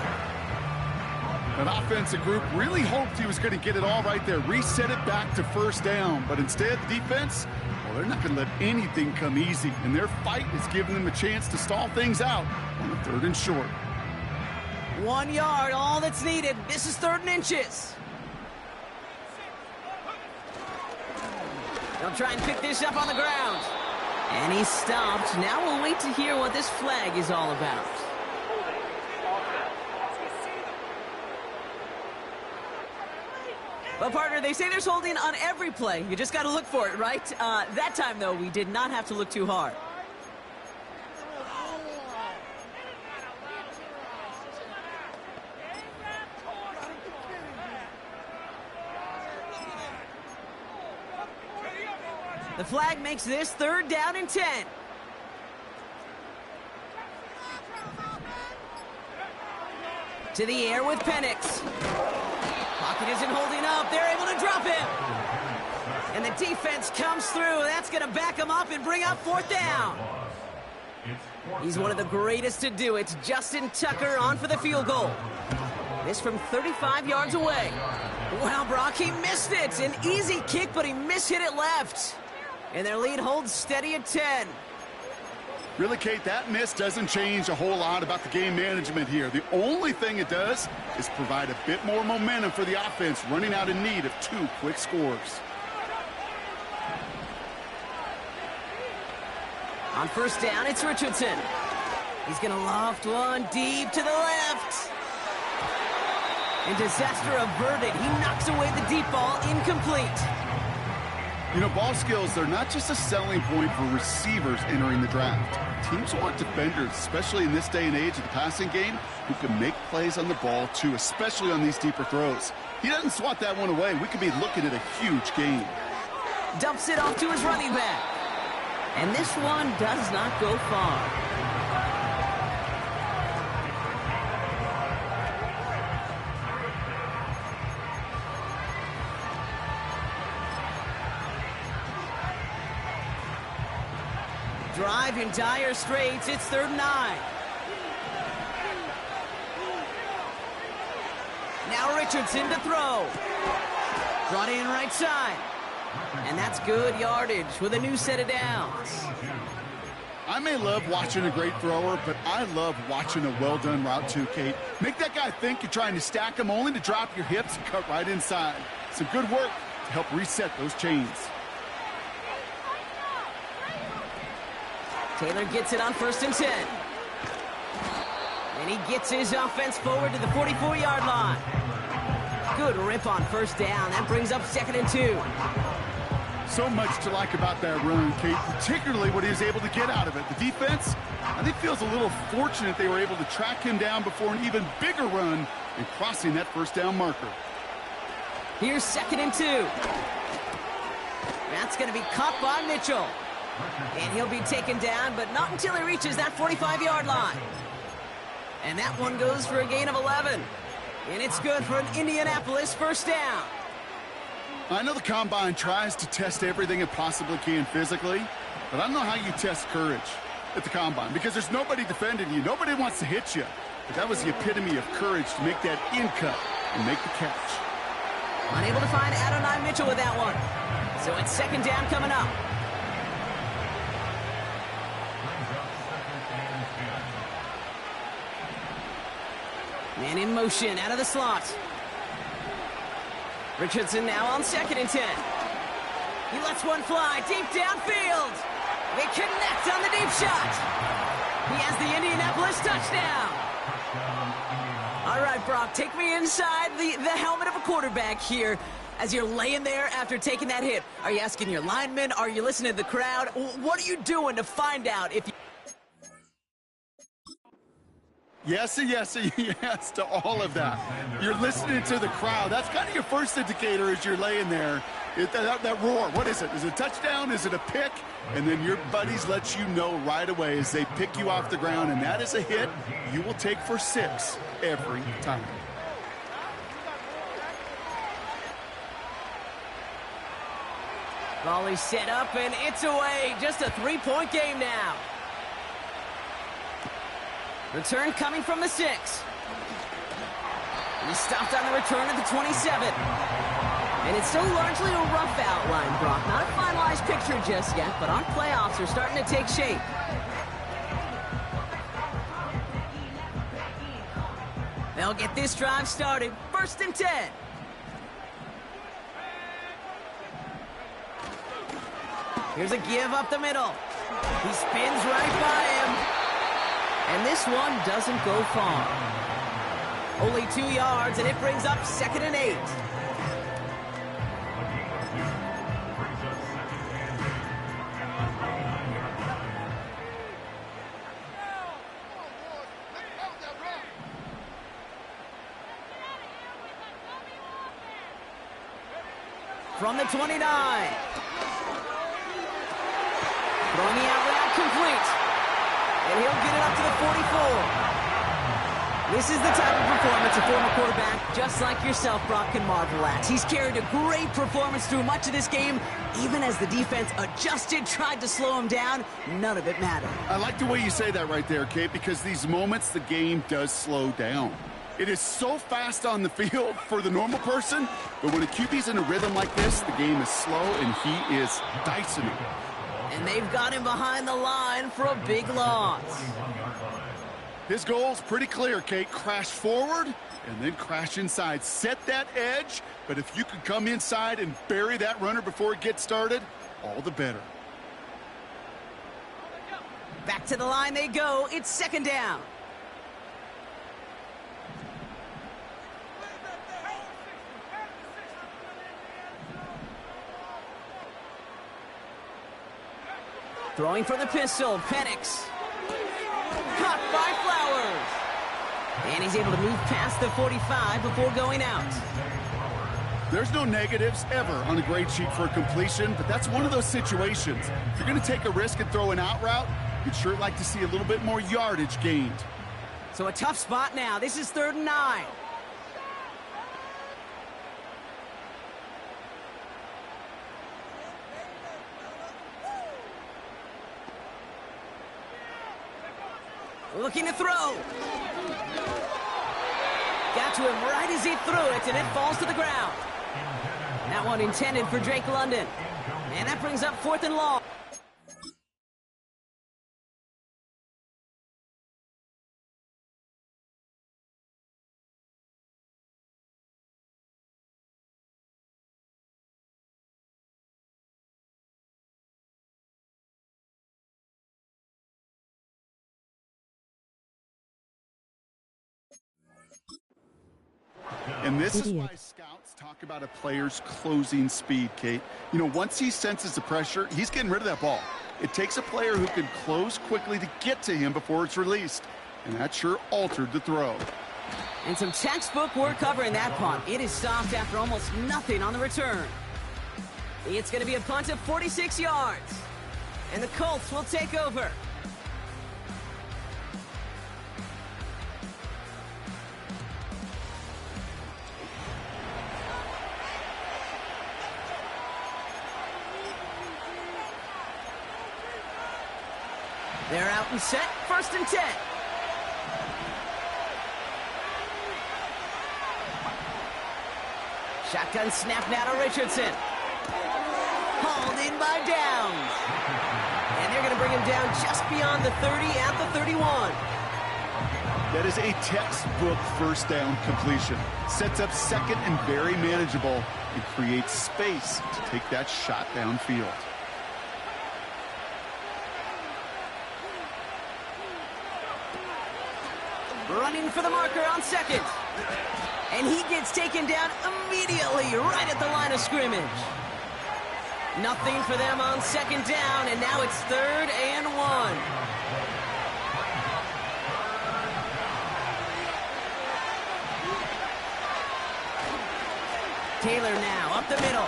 That offensive group really hoped he was going to get it all right there, reset it back to first down. But instead, the defense, well, they're not going to let anything come easy. And their fight is giving them a chance to stall things out on the 3rd and short. 1 yard, all that's needed. This is 3rd and inches. They'll try and pick this up on the ground. And he's stopped. Now we'll wait to hear what this flag is all about. Well, partner, they say there's holding on every play. You just got to look for it, right? That time, though, we did not have to look too hard. The flag makes this 3rd down and 10. To the air with Penix. Pocket isn't holding up. They're able to drop him. And the defense comes through. That's going to back him up and bring up 4th down. He's one of the greatest to do it. Justin Tucker on for the field goal. This from 35 yards away. Wow, Brock, he missed it. An easy kick, but he mishit it left. And their lead holds steady at 10. Really, Kate, that miss doesn't change a whole lot about the game management here. The only thing it does is provide a bit more momentum for the offense running out in need of 2 quick scores. On 1st down, it's Richardson. He's going to loft one deep to the left. And disaster averted. He knocks away the deep ball, incomplete. You know, ball skills, they're not just a selling point for receivers entering the draft. Teams want defenders, especially in this day and age of the passing game, who can make plays on the ball, too, especially on these deeper throws. He doesn't swat that one away. We could be looking at a huge game. Dumps it off to his running back. And this one does not go far. Drive in dire straits. It's 3rd and 9. Now Richardson to throw. Brought in right side. And that's good yardage with a new set of downs. I may love watching a great thrower, but I love watching a well-done route too, Kate. Make that guy think you're trying to stack him only to drop your hips and cut right inside. Some good work to help reset those chains. Taylor gets it on 1st and 10. And he gets his offense forward to the 44-yard line. Good rip on 1st down. That brings up 2nd and 2. So much to like about that run, Kate, particularly what he was able to get out of it. The defense, I think, feels a little fortunate they were able to track him down before an even bigger run and crossing that 1st down marker. Here's 2nd and 2. That's going to be caught by Mitchell. And he'll be taken down, but not until he reaches that 45-yard line. And that one goes for a gain of 11. And it's good for an Indianapolis 1st down. I know the Combine tries to test everything it possibly can physically, but I don't know how you test courage at the Combine because there's nobody defending you. Nobody wants to hit you. But that was the epitome of courage to make that in cut and make the catch. Unable to find Adonai Mitchell with that one. So it's 2nd down coming up. Man in motion out of the slot. Richardson now on 2nd and 10. He lets one fly deep downfield. They connect on the deep shot. He has the Indianapolis touchdown. All right, Brock, take me inside the helmet of a quarterback here as you're laying there after taking that hit. Are you asking your linemen? Are you listening to the crowd? What are you doing to find out if you... Yes and yes and yes to all of that. You're listening to the crowd. That's kind of your first indicator as you're laying there. That roar, what is it? Is it a touchdown? Is it a pick? And then your buddies let you know right away as they pick you off the ground, and that is a hit you will take for 6 every time. Volley set up, and it's away. Just a 3-point game now. Return coming from the 6. He stopped on the return at the 27. And it's still largely a rough outline, Brock. Not a finalized picture just yet, but our playoffs are starting to take shape. They'll get this drive started. 1st and 10. Here's a give up the middle. He spins right by him. And this one doesn't go far. Only 2 yards, and it brings up 2nd and 8. From the 29. Throwing the out route complete. And he'll get it up to the 44. This is the type of performance a former quarterback, just like yourself, Brock, can marvel at. He's carried a great performance through much of this game. Even as the defense adjusted, tried to slow him down, none of it mattered. I like the way you say that right there, Kate, because these moments the game does slow down. It is so fast on the field for the normal person, but when a QB's in a rhythm like this, the game is slow and he is dicing it. And they've got him behind the line for a big loss. His goal's pretty clear, Kate. Crash forward and then crash inside. Set that edge, but if you could come inside and bury that runner before it gets started, all the better. Back to the line they go. It's 2nd down. Throwing for the pistol, Penix. Caught by Flowers. And he's able to move past the 45 before going out. There's no negatives ever on a grade sheet for a completion, but that's one of those situations. If you're going to take a risk and throw an out route, you'd sure like to see a little bit more yardage gained. So a tough spot now. This is 3rd and 9. Looking to throw. Got to him right as he threw it, and it falls to the ground. That one intended for Drake London. And that brings up 4th and long. And this is why scouts talk about a player's closing speed, Kate. You know, once he senses the pressure, he's getting rid of that ball. It takes a player who can close quickly to get to him before it's released. And that sure altered the throw. And some textbook work covering that punt. It is stopped after almost nothing on the return. It's going to be a punt of 46 yards. And the Colts will take over. They're out and set. 1st and 10. Shotgun snap now to Richardson. Hauled in by Downs. And they're going to bring him down just beyond the 30 at the 31. That is a textbook 1st down completion. Sets up 2nd and very manageable and creates space to take that shot downfield. Running for the marker on 2nd. And he gets taken down immediately right at the line of scrimmage. Nothing for them on 2nd down, and now it's 3rd and 1. Taylor now up the middle.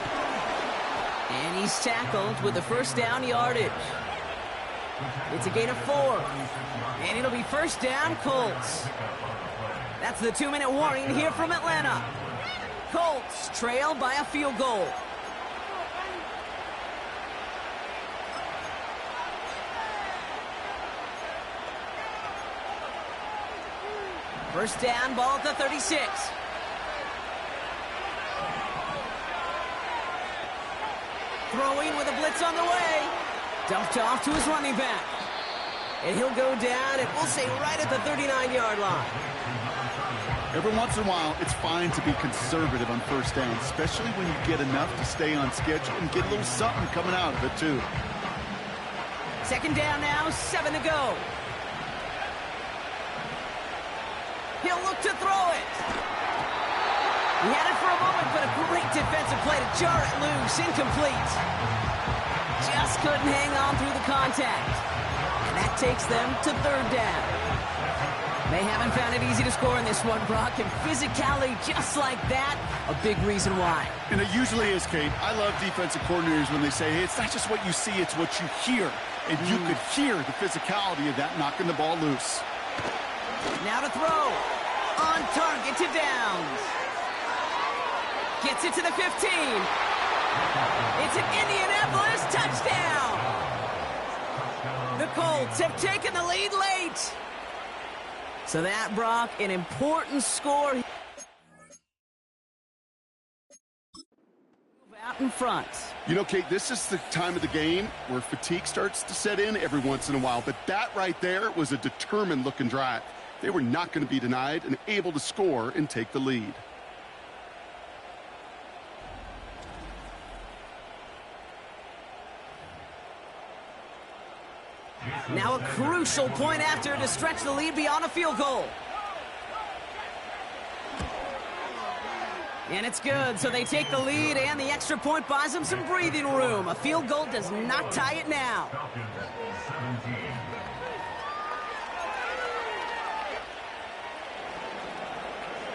And he's tackled with the first down yardage. It's a gain of 4. And it'll be first down, Colts. That's the 2-minute warning here from Atlanta. Colts trail by a field goal. First down, ball at the 36. Throwing with a blitz on the way. Dumped off to his running back. And he'll go down, and we'll say right at the 39-yard line. Every once in a while, it's fine to be conservative on first down, especially when you get enough to stay on schedule and get a little something coming out of it, too. Second down now, 7 to go. He'll look to throw it. He had it for a moment, but a great defensive play to jar it loose. Incomplete. Just couldn't hang on through the contact. And that takes them to third down. They haven't found it easy to score in this one, Brock, and physicality just like that, a big reason why. And it usually is, Kate. I love defensive coordinators when they say, hey, it's not just what you see, it's what you hear. And you could hear the physicality of that knocking the ball loose. Now to throw. On target to Downs. Gets it to the 15. It's an Indianapolis touchdown. The Colts have taken the lead late. So that, Brock, an important score. Move out in front. You know, Kate, this is the time of the game where fatigue starts to set in every once in a while. But that right there was a determined-looking drive. They were not going to be denied and able to score and take the lead. Now a crucial point after to stretch the lead beyond a field goal. And it's good, so they take the lead, and the extra point buys them some breathing room. A field goal does not tie it now.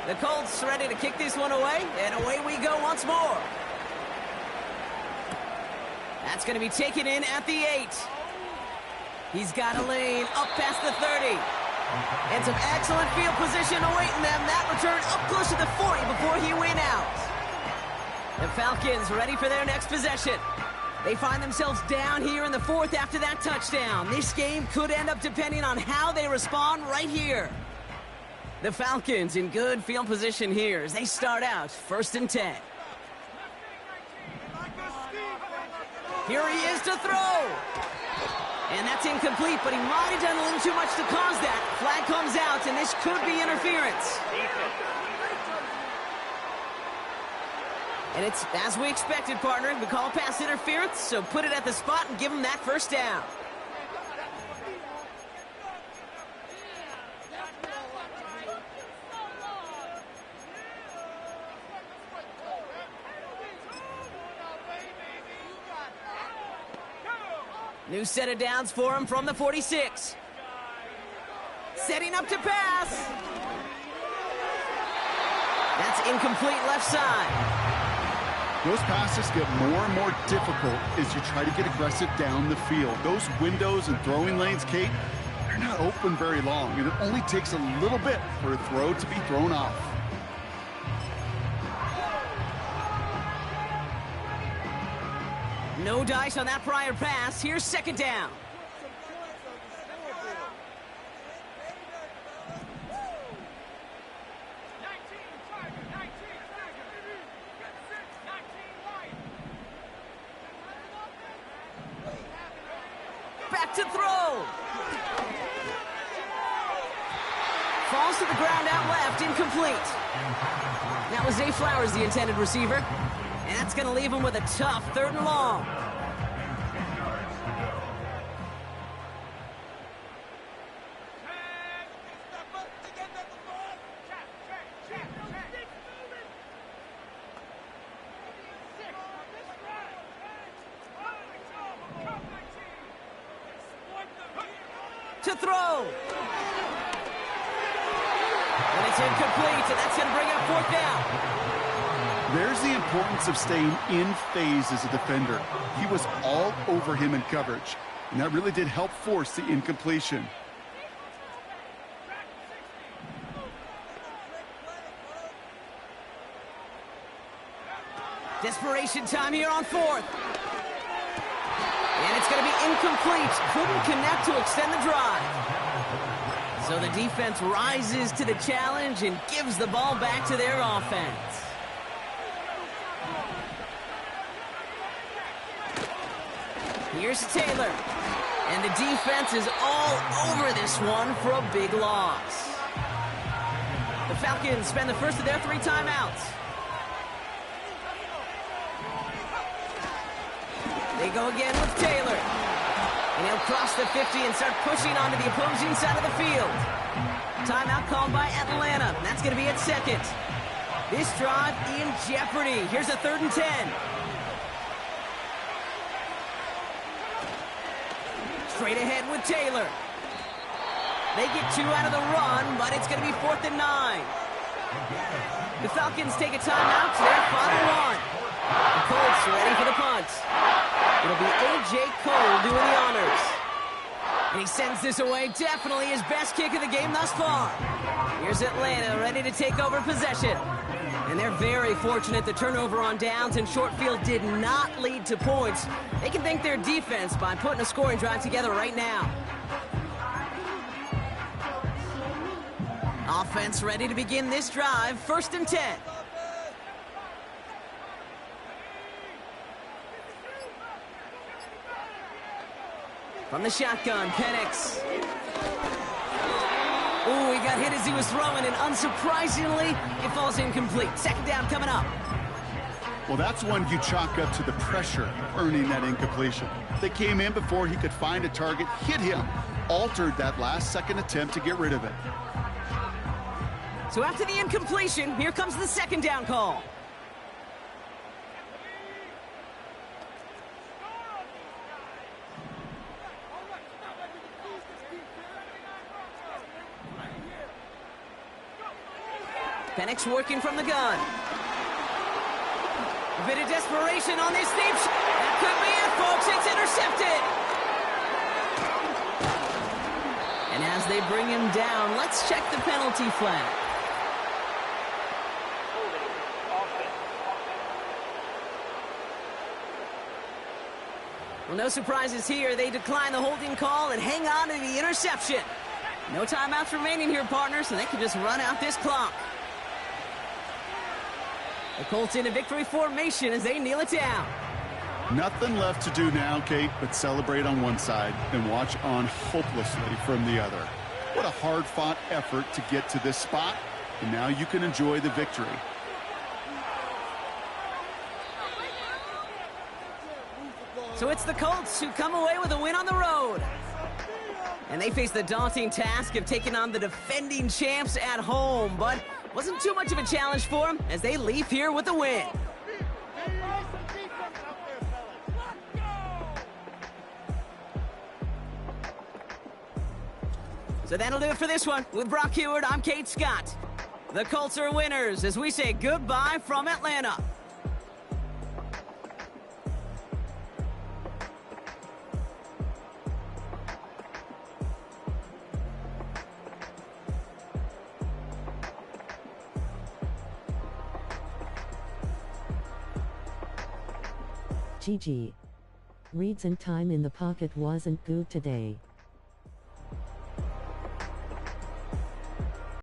The Colts ready to kick this one away, and away we go once more. That's going to be taken in at the 8. He's got a lane up past the 30. And some excellent field position awaiting them. That return up close to the 40 before he went out. The Falcons ready for their next possession. They find themselves down here in the 4th after that touchdown. This game could end up depending on how they respond right here. The Falcons in good field position here as they start out 1st and 10. Here he is to throw. And that's incomplete, but he might have done a little too much to cause that. Flag comes out, and this could be interference. And it's as we expected, partner. We call pass interference, so put it at the spot and give him that first down. New set of downs for him from the 46. Setting up to pass. That's incomplete left side. Those passes get more and more difficult as you try to get aggressive down the field. Those windows and throwing lanes, Kate, they're not open very long, and it only takes a little bit for a throw to be thrown off. No dice on that prior pass. Here's second down. Back to throw. Falls to the ground out left, incomplete. That was Zay Flowers, the intended receiver. And that's going to leave him with a tough 3rd and long. To throw. And it's incomplete, and that's going to bring up 4th down. There's the importance of staying in phase as a defender. He was all over him in coverage, and that really did help force the incompletion. Desperation time here on fourth. And it's going to be incomplete. Couldn't connect to extend the drive. So the defense rises to the challenge and gives the ball back to their offense. Here's Taylor. And the defense is all over this one for a big loss. The Falcons spend the first of their 3 timeouts. They go again with Taylor. And he'll cross the 50 and start pushing onto the opposing side of the field. Timeout called by Atlanta. That's going to be at second. This drive in jeopardy. Here's a 3rd and 10. Straight ahead with Taylor. They get 2 out of the run, but it's going to be 4th and 9. The Falcons take a timeout to their final one. The Colts are ready for the punt. It'll be A.J. Cole doing the honors. And he sends this away, definitely his best kick of the game thus far. Here's Atlanta ready to take over possession. And they're very fortunate the turnover on downs and short field did not lead to points. They can thank their defense by putting a scoring drive together right now. Offense ready to begin this drive, 1st and 10. From the shotgun, Penix. Ooh, he got hit as he was throwing, and unsurprisingly, it falls incomplete. 2nd down coming up. Well, that's one you chalk up to the pressure earning that incompletion. They came in before he could find a target, hit him, altered that last-second attempt to get rid of it. So after the incompletion, here comes the 2nd down call. Penix working from the gun. A bit of desperation on this deep shot. That could be it, folks. It's intercepted. And as they bring him down, let's check the penalty flag. Well, no surprises here. They decline the holding call and hang on to the interception. No timeouts remaining here, partners, so they can just run out this clock. The Colts in a victory formation as they kneel it down. Nothing left to do now, Kate, but celebrate on one side and watch on hopelessly from the other. What a hard-fought effort to get to this spot, and now you can enjoy the victory. So it's the Colts who come away with a win on the road. And they face the daunting task of taking on the defending champs at home, but wasn't too much of a challenge for them as they leave here with a win. So that'll do it for this one. With Brock Heward, I'm Kate Scott. The Colts are winners as we say goodbye from Atlanta. GG. Reads and time in the pocket wasn't good today.